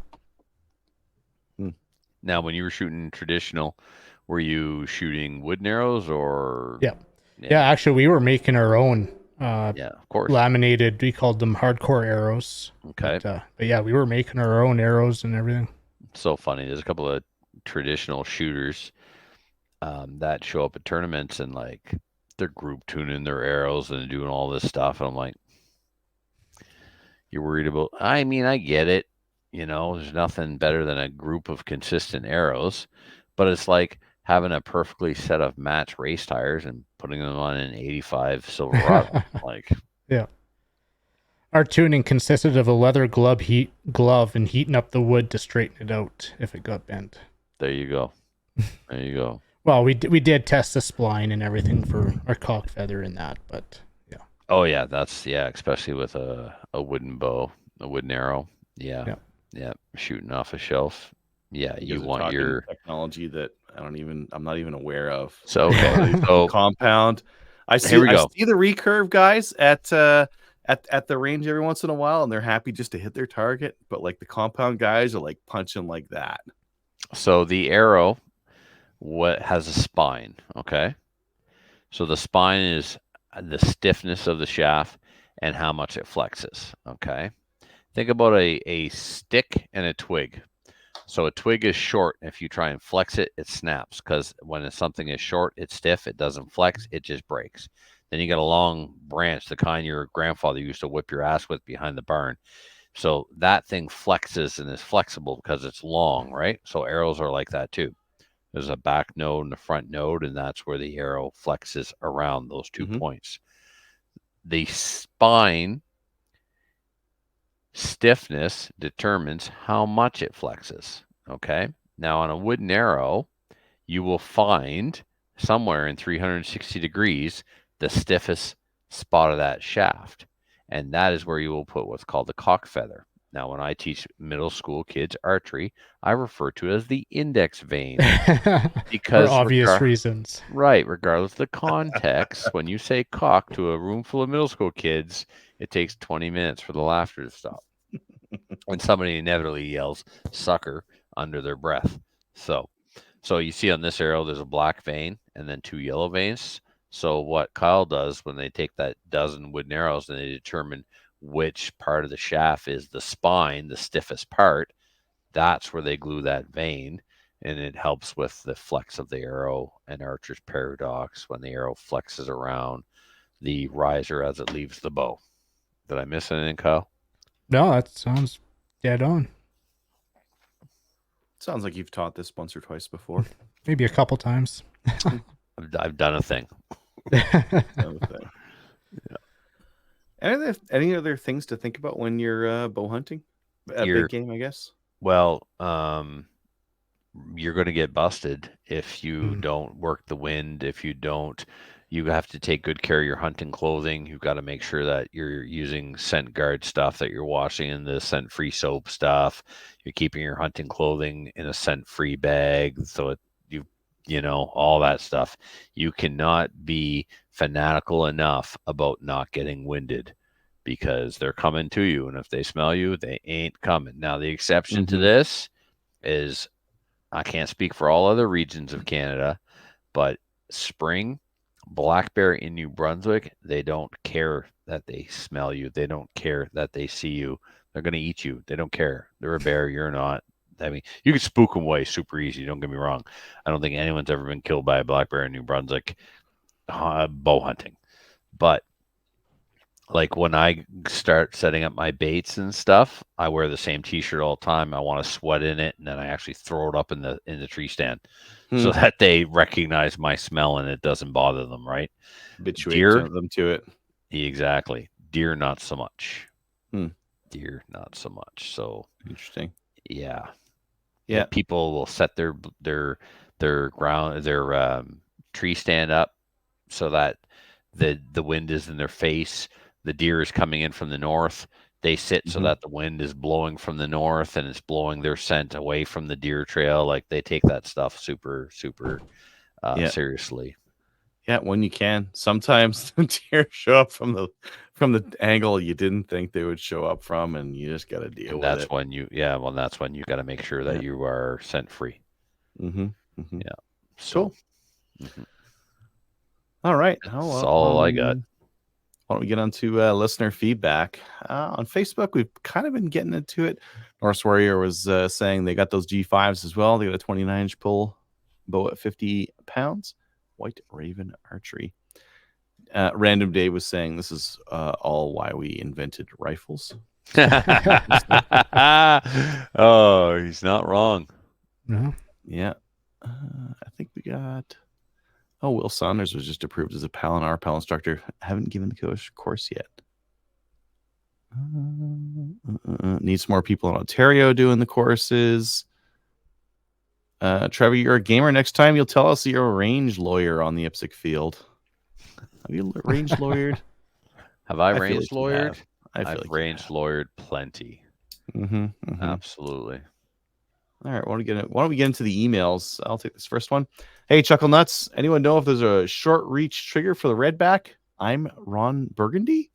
Now, when you were shooting traditional, were you shooting wooden arrows or?
Yeah. Yeah, actually, we were making our own
Yeah, of course.
laminated. We called them hardcore arrows.
Okay.
But yeah, we were making our own arrows and everything.
So funny. There's a couple of traditional shooters that show up at tournaments and like they're group tuning their arrows and doing all this stuff. And I'm like, you're worried about, I mean, I get it. There's nothing better than a group of consistent arrows, but it's like having a perfectly set of match race tires and putting them on an 85 Silverado. Like,
yeah. Our tuning consisted of a leather glove and heating up the wood to straighten it out if it got bent.
there you go. There you go.
Well, we did test the spline and everything for our cock feather and that, but yeah.
Oh yeah, especially with a wooden bow, a wooden arrow. Yeah. Shooting off a shelf. Yeah, you want your
technology that I'm not even aware of.
So okay, so
compound. I see
here we go.
I see the recurve guys at the range every once in a while, and they're happy just to hit their target. But like the compound guys are like punching like that.
So the arrow, what has a spine? Okay, so the spine is the stiffness of the shaft and how much it flexes. Okay, think about a stick and a twig. So a twig is short. If you try and flex it, it snaps because when something is short, it's stiff. It doesn't flex. It just breaks. Then you got a long branch, the kind your grandfather used to whip your ass with behind the barn. So that thing flexes and is flexible because it's long, right? So arrows are like that too. There's a back node and a front node, and that's where the arrow flexes around those 2 points. The spine stiffness determines how much it flexes. Okay. Now, on a wooden arrow, you will find somewhere in 360 degrees the stiffest spot of that shaft. And that is where you will put what's called the cock feather. Now, when I teach middle school kids archery, I refer to it as the index vein. Because
for obvious reasons.
Right, regardless of the context, when you say cock to a room full of middle school kids, it takes 20 minutes for the laughter to stop. And somebody inevitably yells sucker under their breath. So you see on this arrow, there's a black vein and then 2 yellow veins. So what Kyle does when they take that dozen wooden arrows and they determine which part of the shaft is the spine, the stiffest part, that's where they glue that vein, and it helps with the flex of the arrow and archer's paradox when the arrow flexes around the riser as it leaves the bow. Did I miss anything, Kyle?
No, that sounds dead on.
Sounds like you've taught this once or twice before.
Maybe a couple times.
I've done a thing.
Another thing. Yeah. Any other things to think about when you're bow hunting? Big game, I guess.
Well, you're going to get busted if you don't work the wind. If you don't, you have to take good care of your hunting clothing. You've got to make sure that you're using scent guard stuff, that you're washing in the scent-free soap stuff. You're keeping your hunting clothing in a scent-free bag, so you know, all that stuff. You cannot be fanatical enough about not getting winded, because they're coming to you, and if they smell you, they ain't coming. Now, the exception to this is, I can't speak for all other regions of Canada, but spring black bear in New Brunswick, they don't care that they smell you. They don't care that they see you. They're going to eat you. They don't care. They're a bear. You're not. I mean, you can spook them away super easy. Don't get me wrong. I don't think anyone's ever been killed by a black bear in New Brunswick bow hunting. But like when I start setting up my baits and stuff, I wear the same t-shirt all the time. I want to sweat in it, and then I actually throw it up in the tree stand so that they recognize my smell and it doesn't bother them, right?
Habituate them to it.
Exactly. Deer, not so much. Deer, not so much. So
interesting.
Yeah.
Yeah.
People will set their tree stand up so that the wind is in their face. The deer is coming in from the north. They sit so that the wind is blowing from the north and it's blowing their scent away from the deer trail. Like, they take that stuff super, super seriously.
Yeah, when you can. Sometimes the deer show up from the angle you didn't think they would show up from, and you just got to deal with it.
That's when you got to make sure that you are scent free.
Yeah.
So.
Cool. All right.
That's all I got.
Why don't we get on to listener feedback? On Facebook, we've kind of been getting into it. Norse Warrior was saying they got those G5s as well. They got a 29-inch pull bow at 50 pounds. White Raven Archery. Random Day was saying this is all why we invented rifles.
Oh, he's not wrong.
No.
Yeah. I think we got... Oh, Will Saunders was just approved as a PAL and RPAL instructor. Haven't given the course yet. Needs more people in Ontario doing the courses. Trevor, you're a gamer. Next time you'll tell us you're a range lawyer on the IPSC field. Have you range lawyered?
Have I range lawyered?
I've
range lawyered plenty. Absolutely.
All right, why don't we get into the emails? I'll take this first one. Hey, Chuckle Nuts. Anyone know if there's a short reach trigger for the redback? I'm Ron Burgundy.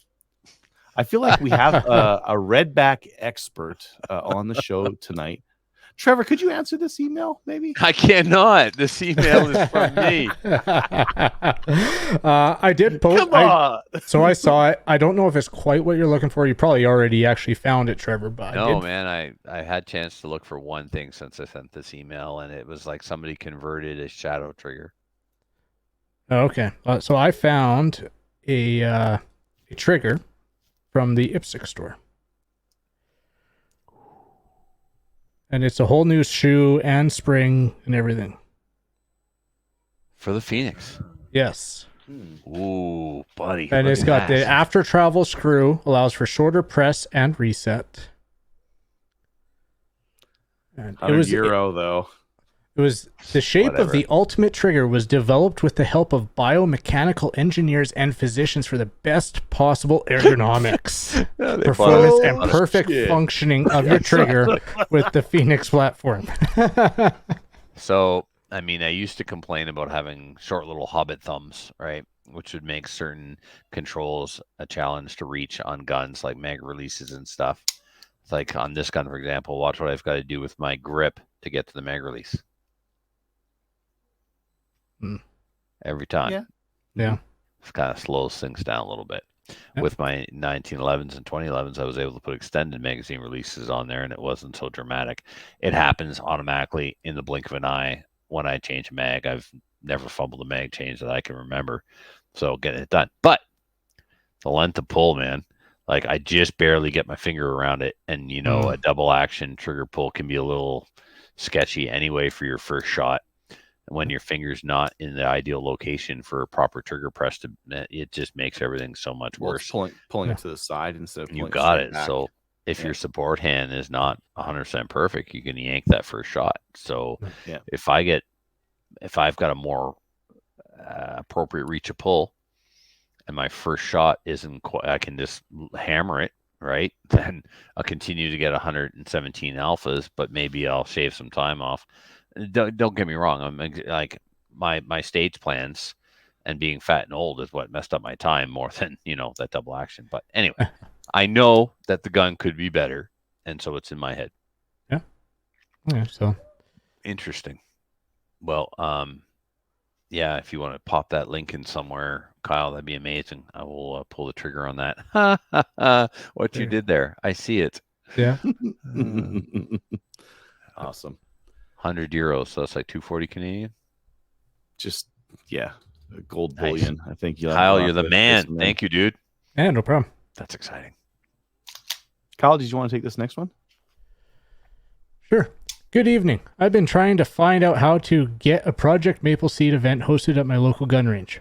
I feel like we have a redback expert on the show tonight. Trevor, could you answer this email, maybe?
I cannot. This email is from me.
I did post.
Come on.
So I saw it. I don't know if it's quite what you're looking for. You probably already actually found it, Trevor. But
man, I had a chance to look for one thing since I sent this email, and it was like somebody converted a shadow trigger.
Okay. So I found a trigger from the Ipswich store. And it's a whole new shoe and spring and everything.
For the Phoenix.
Yes.
Ooh, buddy.
And
look
it's
at
got the
that.
after travel screw, allows for shorter press and reset. And
€100 though.
It was the shape of the ultimate trigger was developed with the help of biomechanical engineers and physicians for the best possible ergonomics, performance, and perfect functioning of your trigger with the Phoenix platform.
So, I mean, I used to complain about having short little hobbit thumbs, right? Which would make certain controls a challenge to reach on guns like mag releases and stuff. It's like on this gun, for example, watch what I've got to do with my grip to get to the mag release. Every time.
Yeah.
It kind of slows things down a little bit. Yep. With my 1911s and 2011s, I was able to put extended magazine releases on there, and it wasn't so dramatic. It happens automatically in the blink of an eye when I change a mag. I've never fumbled a mag change that I can remember, so getting it done. But the length of pull, man, like I just barely get my finger around it, and you know, a double action trigger pull can be a little sketchy anyway for your first shot. When your finger's not in the ideal location for a proper trigger press, it just makes everything so much worse.
Pulling it to the side instead of pulling
you got it.
Back.
So if your support hand is not 100% perfect, you can yank that first shot. So if I've got a more appropriate reach of pull, and my first shot isn't quite, I can just hammer it, right? Then I'll continue to get 117 alphas, but maybe I'll shave some time off. Don't get me wrong. I'm like my stage plans and being fat and old is what messed up my time more than, you know, that double action. But anyway, I know that the gun could be better, and so it's in my head.
Yeah. Yeah. So
interesting. Well, yeah, if you want to pop that link in somewhere, Kyle, that'd be amazing. I will pull the trigger on that. What you did there, I see it.
Yeah.
Awesome.
€100, so that's like 240 Canadian.
Just gold bullion. I think
Kyle, you're the man. Thank you, dude.
Yeah, no problem.
That's exciting.
Kyle, did you want to take this next one?
Sure. Good evening. I've been trying to find out how to get a Project Maple Seed event hosted at my local gun range.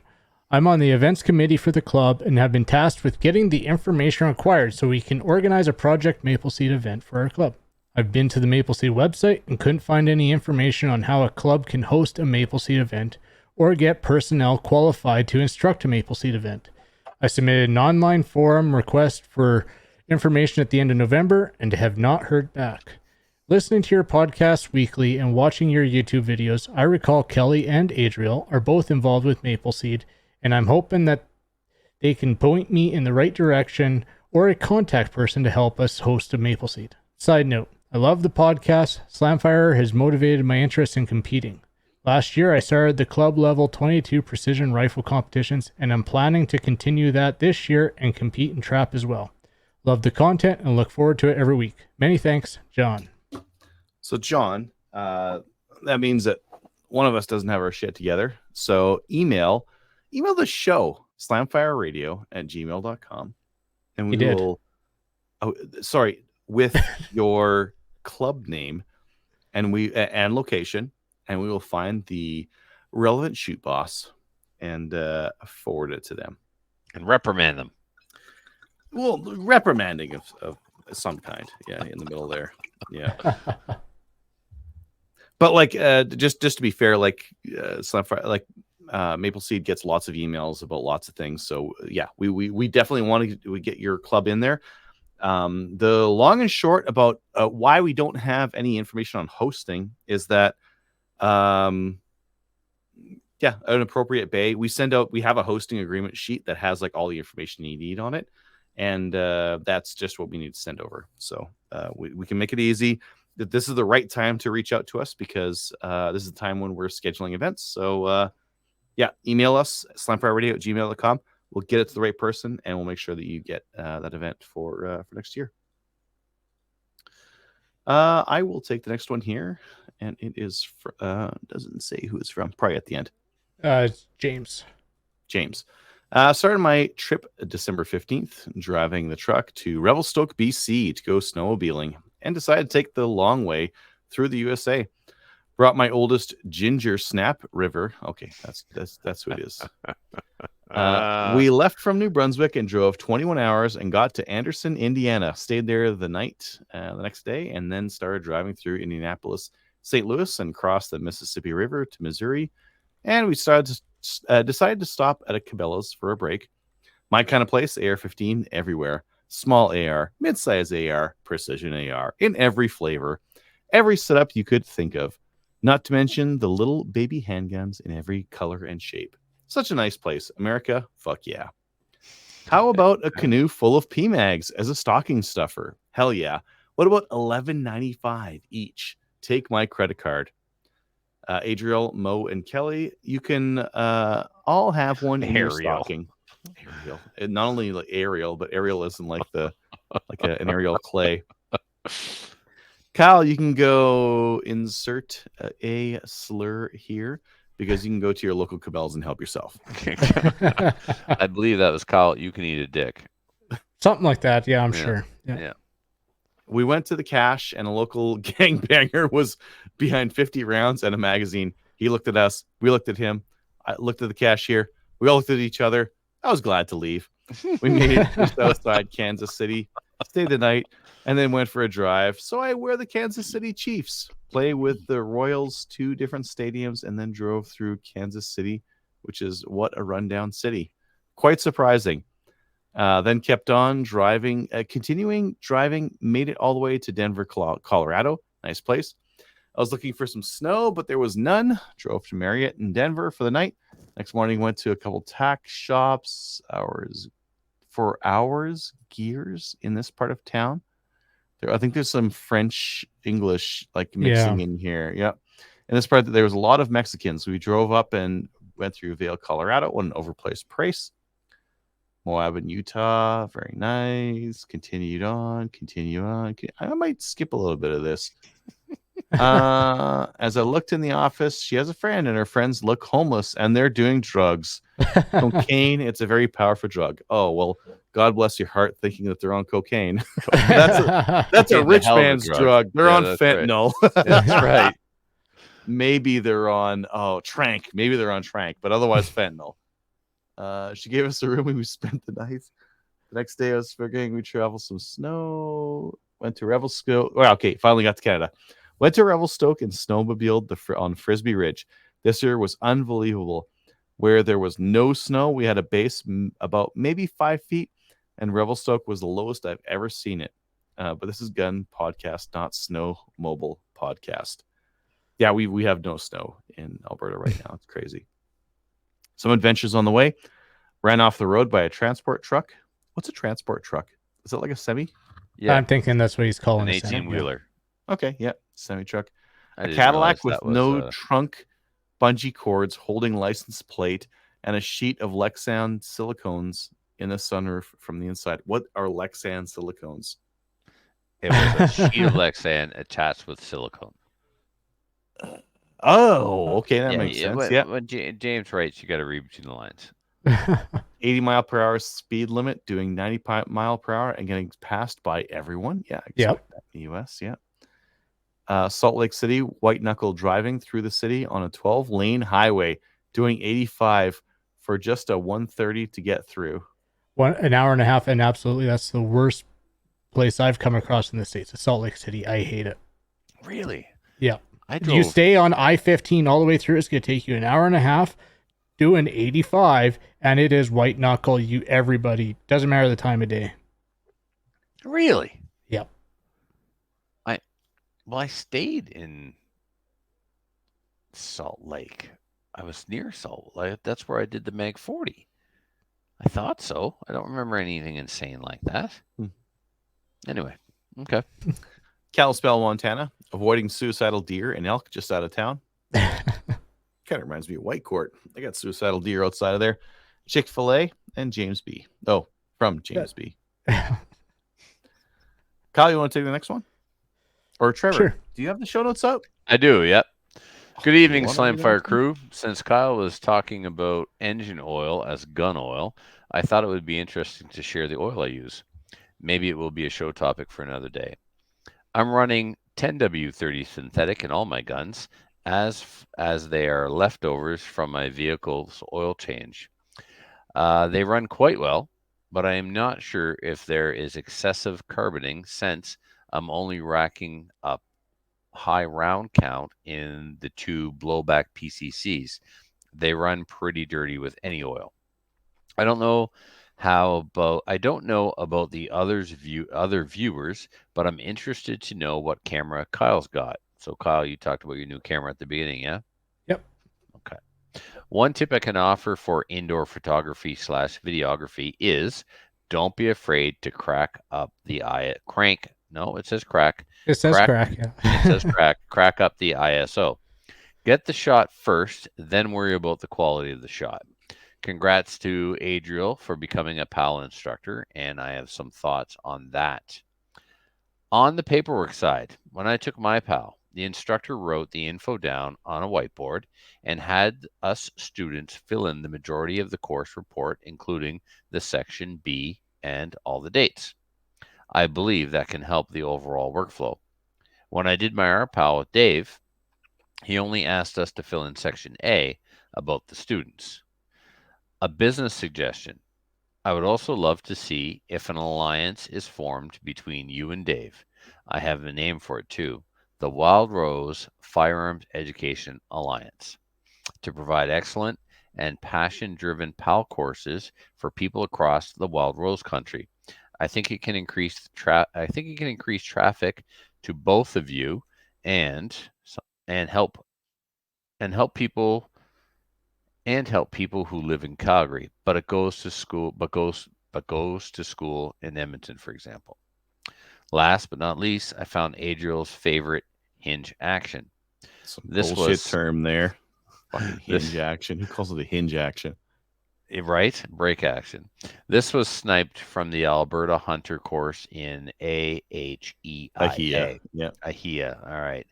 I'm on the events committee for the club and have been tasked with getting the information required so we can organize a Project Maple Seed event for our club. I've been to the Maple Seed website and couldn't find any information on how a club can host a Maple Seed event or get personnel qualified to instruct a Maple Seed event. I submitted an online forum request for information at the end of November and have not heard back. Listening to your podcast weekly and watching your YouTube videos, I recall Kelly and Adriel are both involved with Maple Seed, and I'm hoping that they can point me in the right direction or a contact person to help us host a Maple Seed. Side note, I love the podcast. Slamfire has motivated my interest in competing. Last year, I started the club level 22 precision rifle competitions, and I'm planning to continue that this year and compete in trap as well. Love the content and look forward to it every week. Many thanks, John.
So, John, that means that one of us doesn't have our shit together. So, email the show, slamfireradio@gmail.com. And we will... Oh, sorry. With your club name and location, and we will find the relevant shoot boss and forward it to them
and reprimand them.
Well, reprimanding of some kind, in the middle there, But like, just to be fair, like, Maple Seed gets lots of emails about lots of things, so we definitely want to get your club in there. The long and short about why we don't have any information on hosting is that, an appropriate bay. We have a hosting agreement sheet that has like all the information you need on it. And that's just what we need to send over. So we can make it easy. That this is the right time to reach out to us because this is the time when we're scheduling events. So email us, slamfireradio@gmail.com. We'll get it to the right person, and we'll make sure that you get that event for next year. I will take the next one here, and it is doesn't say who it's from. Probably at the end.
It's James.
James. Started my trip December 15th, driving the truck to Revelstoke, BC to go snowmobiling, and decided to take the long way through the USA. Brought my oldest Ginger Snap River. Okay, that's who it is. We left from New Brunswick and drove 21 hours and got to Anderson, Indiana. Stayed there the night, the next day, and then started driving through Indianapolis, St. Louis, and crossed the Mississippi River to Missouri. And we decided to stop at a Cabela's for a break. My kind of place, AR-15 everywhere. Small AR, mid-size AR, precision AR, in every flavor. Every setup you could think of. Not to mention the little baby handguns in every color and shape. Such a nice place. America, fuck yeah. How about a canoe full of PMags as a stocking stuffer? Hell yeah. What about $11.95 each? Take my credit card. Adriel, Mo, and Kelly, you can all have one in your stocking. Ariel. And not only like Ariel, but Ariel isn't like an Ariel Clay. Kyle, you can go insert a slur here because you can go to your local Cabela's and help yourself.
I believe that was Kyle. You can eat a dick.
Something like that. Yeah, I'm sure.
Yeah.
We went to the cache and a local gangbanger was behind 50 rounds and a magazine. He looked at us. We looked at him. I looked at the cashier. We all looked at each other. I was glad to leave. We made it just outside Kansas City, stayed the night, and then went for a drive. So I wear the Kansas City Chiefs, play with the Royals, 2 different stadiums, and then drove through Kansas City, which is what a rundown city. Quite surprising. Then kept on driving, continuing driving, made it all the way to Denver, Colorado. Nice place. I was looking for some snow, but there was none. Drove to Marriott in Denver for the night. Next morning, went to a couple tack shops, gears in this part of town. I think there's some French, English like mixing in here. Yep. In this part, there was a lot of Mexicans. We drove up and went through Vail, Colorado, an overpriced price. Moab in Utah, very nice. Continue on. I might skip a little bit of this. As I looked in the office, she has a friend, and her friends look homeless, and they're doing drugs. Cocaine, it's a very powerful drug. Oh, well, God bless your heart thinking that they're on cocaine. That's a rich man's drug. They're on fentanyl.
Right. That's right.
Maybe they're on trank. Maybe they're on trank, but otherwise fentanyl. She gave us a room and we spent the night. The next day I was figuring we traveled some snow. Went to Revelstoke. Well, okay, finally got to Canada. Went to Revelstoke and snowmobiled on Frisbee Ridge. This year was unbelievable. Where there was no snow, we had a base about maybe 5 feet, and Revelstoke was the lowest I've ever seen it. But this is Gun Podcast, not Snow Mobile Podcast. Yeah, we have no snow in Alberta right now. It's crazy. Some adventures on the way. Ran off the road by a transport truck. What's a transport truck? Is it like a semi?
Yeah, I'm thinking that's what he's calling
an
it.
18-wheeler.
Okay, yeah, semi truck. A Cadillac with no trunk, bungee cords, holding license plate, and a sheet of Lexan silicones in the sunroof from the inside. What are Lexan silicones?
It was a sheet of Lexan attached with silicone.
Oh, okay, that makes sense.
When James writes, you got to read between the lines.
80 mile per hour speed limit, doing 90 mile per hour and getting passed by everyone. Yeah,
yep.
That in the US, yeah. Salt Lake City, white knuckle driving through the city on a 12-lane highway, doing 85 for just a 130 to get through.
An hour and a half, and absolutely, that's the worst place I've come across in the States. It's Salt Lake City. I hate it.
Really?
Yeah. You stay on I-15 all the way through. It's going to take you an hour and a half, doing 85, and it is white knuckle. Everybody, doesn't matter the time of day.
Really?
Yep.
I stayed in Salt Lake. I was near Salt Lake. That's where I did the Mag 40. I thought so. I don't remember anything insane like that. Anyway, okay.
Kalispell, Montana, avoiding suicidal deer and elk just out of town. Kind of reminds me of Whitecourt. They got suicidal deer outside of there. Chick-fil-A and James B. Oh, from James B. Kyle, you want to take the next one? Or Trevor?
Sure.
Do you have the show notes up?
I do, yep. Good evening,
wanna read
Slamfire
that one?
crew. Since Kyle was talking about engine oil as gun oil, I thought it would be interesting to share the oil I use. Maybe it will be a show topic for another day. I'm running 10W30 synthetic in all my guns, as they are leftovers from my vehicle's oil change. They run quite well, but I am not sure if there is excessive carboning since I'm only racking up high round count in the two blowback PCCs. They run pretty dirty with any oil. I don't know I don't know about the other viewers, but I'm interested to know what camera Kyle's got. So Kyle, you talked about your new camera at the beginning, yeah?
Yep.
Okay. One tip I can offer for indoor photography / videography is don't be afraid to crack up the crank. No, it says crack.
It says
Crack.
crack. Yeah.
It says crack. Crack up the ISO. Get the shot first, then worry about the quality of the shot. Congrats to Adriel for becoming a PAL instructor, and I have some thoughts on that. On the paperwork side, when I took my PAL, the instructor wrote the info down on a whiteboard and had us students fill in the majority of the course report, including the section B and all the dates. I believe that can help the overall workflow. When I did my RPAL with Dave, he only asked us to fill in section A about the students. A business suggestion. I would also love to see if an alliance is formed between you and Dave. I have a name for it too, the Wild Rose Firearms Education Alliance, to provide excellent and passion-driven PAL courses for people across the Wild Rose country. I think it can increase traffic to both of you and and help people who live in Calgary, but it goes to school in Edmonton, for example. Last but not least, I found Adriel's favorite hinge action.
Some
This
bullshit
was
term there. Fucking hinge
this
action. Who calls it a hinge action?
right break action. This was sniped from the Alberta Hunter course in AHEIA.
Ahia. Yeah.
AHEIA. All right.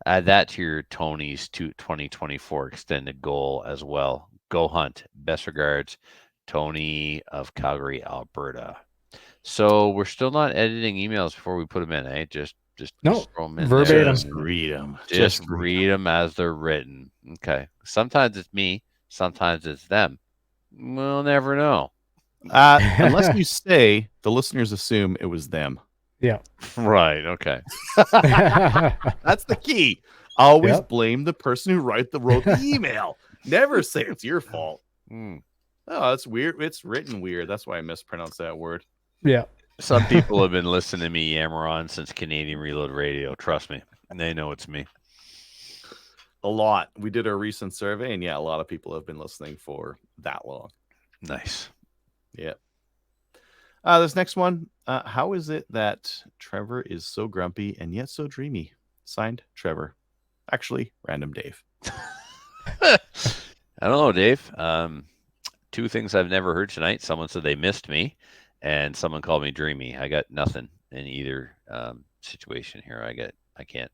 Add that to your Tony's 2024 extended goal as well. Go hunt. Best regards, Tony of Calgary, Alberta. So we're still not editing emails before we put them in, eh? Just
No,
throw them in
verbatim.
there.
Just read them.
Just read them as they're written. Okay. Sometimes it's me. Sometimes it's them. We'll never know.
Unless you say the listeners assume it was them.
Yeah.
Right. Okay.
That's the key. Always
Yep.
blame the person who wrote the email. Never say it's your fault.
Mm.
Oh, that's weird. It's written weird. That's why I mispronounced that word.
Yeah.
Some people have been listening to me yammer on since Canadian Reload Radio. Trust me. They know it's me.
A lot. We did a recent survey, and yeah, a lot of people have been listening for that long.
Nice.
Yeah. This next one. How is it that Trevor is so grumpy and yet so dreamy? Signed, Trevor. Actually, random Dave.
I don't know, Dave. Two things I've never heard tonight. Someone said they missed me, and someone called me dreamy. I got nothing in either situation here. I can't.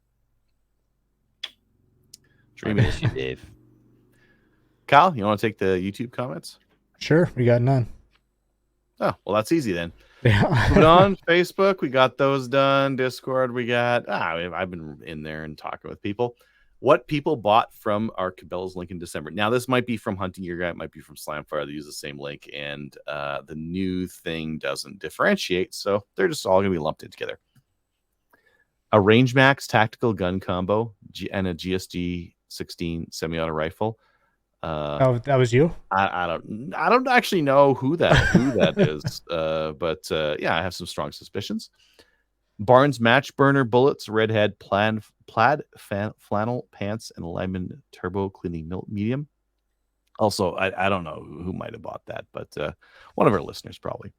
Dreamy.
I miss you, Dave.
Kyle, you want to take the YouTube comments?
Sure. We got none.
Oh, well, that's easy then.
Yeah.
Put on Facebook, we got those done. Discord, we got. I've been in there and talking with people. What people bought from our Cabela's link in December. Now, this might be from Hunting Gear Guy, it might be from Slamfire. They use the same link, and the new thing doesn't differentiate, so they're just all going to be lumped in together. A Range Max tactical gun combo and a GSG 16 semi-auto rifle.
Oh, that was you?
I don't actually know who that is, but yeah, I have some strong suspicions. Barnes match burner bullets, redhead plaid flannel pants, and Lyman turbo cleaning medium. Also, I don't know who might have bought that, but one of our listeners probably.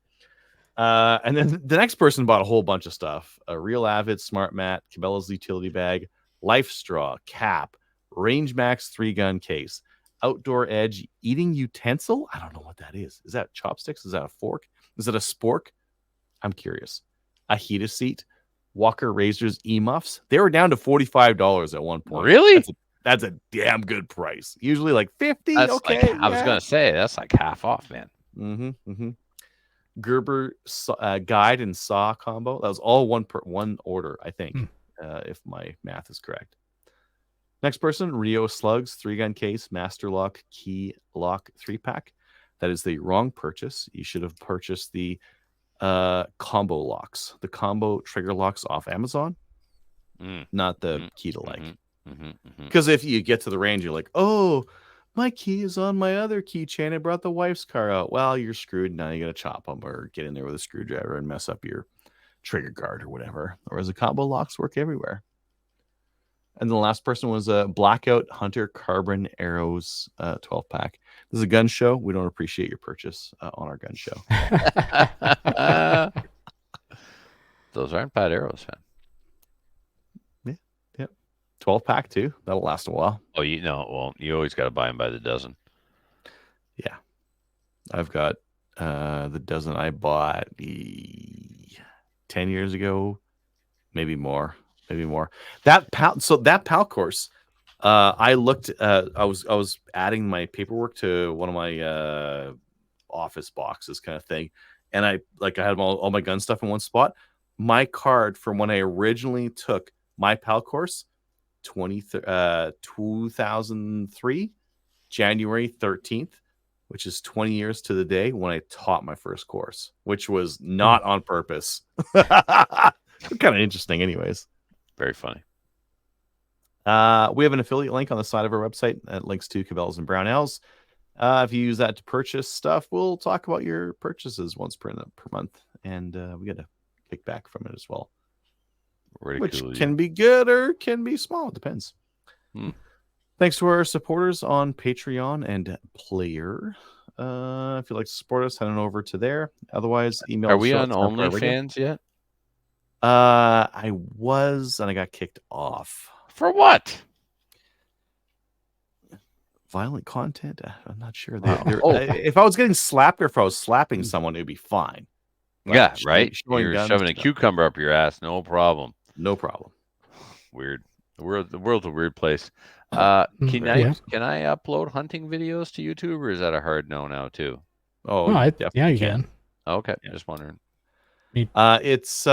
And then the next person bought a whole bunch of stuff: a Real Avid smart mat, Cabela's utility bag, Life straw, cap, Range Max 3-gun case, Outdoor Edge eating utensil. I don't know what that is. Is that chopsticks? Is that a fork? Is it a spork? I'm curious. A heated seat, Walker Razors emuffs. They were down to $45 at one point.
Really?
that's a damn good price. Usually like 50.
That's
Okay,
like I was gonna say that's like half off, man.
Gerber guide and saw combo. That was all one order, I think, if my math is correct. Next person, Rio Slugs 3-gun case, Master Lock Key Lock 3-pack. That is the wrong purchase. You should have purchased the combo locks, the combo trigger locks off Amazon, not the key to like. Because if you get to the range, you're like, oh, my key is on my other keychain. I brought the wife's car out. Well, you're screwed. Now you got to chop them or get in there with a screwdriver and mess up your trigger guard or whatever. Whereas the combo locks work everywhere. And the last person was a Blackout Hunter Carbon Arrows 12-pack. This is a gun show. We don't appreciate your purchase on our gun show.
Those aren't bad arrows, man.
Yeah. 12-pack too. That'll last a while.
Oh, well, you always got to buy them by the dozen.
Yeah. I've got the dozen I bought 10 years ago, maybe more. That PAL course, I looked. I was adding my paperwork to one of my office boxes, kind of thing, and I had all my gun stuff in one spot. My card from when I originally took my PAL course, 2003, January 13th, which is 20 years to the day when I taught my first course, which was not on purpose. Kind of interesting, anyways.
Very funny.
We have an affiliate link on the side of our website that links to Cabela's and Brownells. If you use that to purchase stuff, we'll talk about your purchases once per month, and we get a kickback from it as well, which can be good or can be small. It depends. Thanks to our supporters on Patreon and Player. If you'd like to support us, head on over to there. Otherwise, email.
Are we on OnlyFans yet?
I was, and I got kicked off.
For what?
Violent content? I'm not sure. If I was getting slapped or if I was slapping someone, it'd be fine.
Yeah, right. You're shoving a cucumber up your ass, no problem.
No problem.
Weird. The world's a weird place. Can I upload hunting videos to YouTube, or is that a hard no now too?
Oh,
yeah, you can.
Okay, just wondering.
It's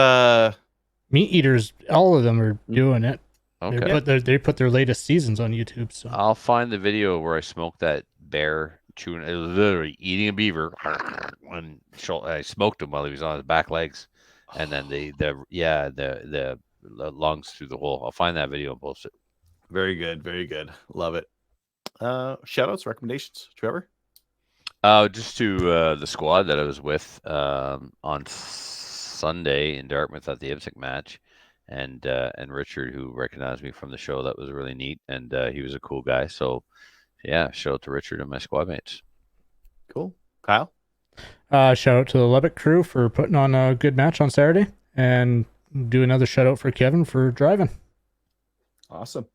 Meat Eaters. All of them are doing it.
Okay.
They put their latest seasons on YouTube. So
I'll find the video where I smoked that bear chewing. It was literally eating a beaver. When I smoked him while he was on his back legs, and then the lungs through the hole. I'll find that video and post it.
Very good, very good. Love it. Shout outs, recommendations, Trevor?
Just to the squad that I was with on Sunday in Dartmouth at the IPSC match, and Richard, who recognized me from the show. That was really neat, and he was a cool guy. So, yeah, shout out to Richard and my squad mates.
Cool. Kyle?
Shout out to the Lubbock crew for putting on a good match on Saturday, and do another shout out for Kevin for driving.
Awesome.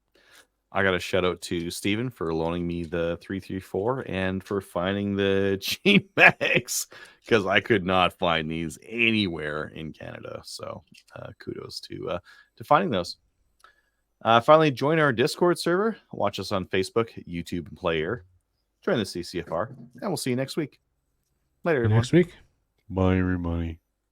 I got a shout out to Steven for loaning me the 334 and for finding the cheap bags, because I could not find these anywhere in Canada. So kudos to finding those. Finally, join our Discord server. Watch us on Facebook, YouTube, and Player. Join the CCFR, and we'll see you next week. Later, everyone.
Next week.
Bye, everybody.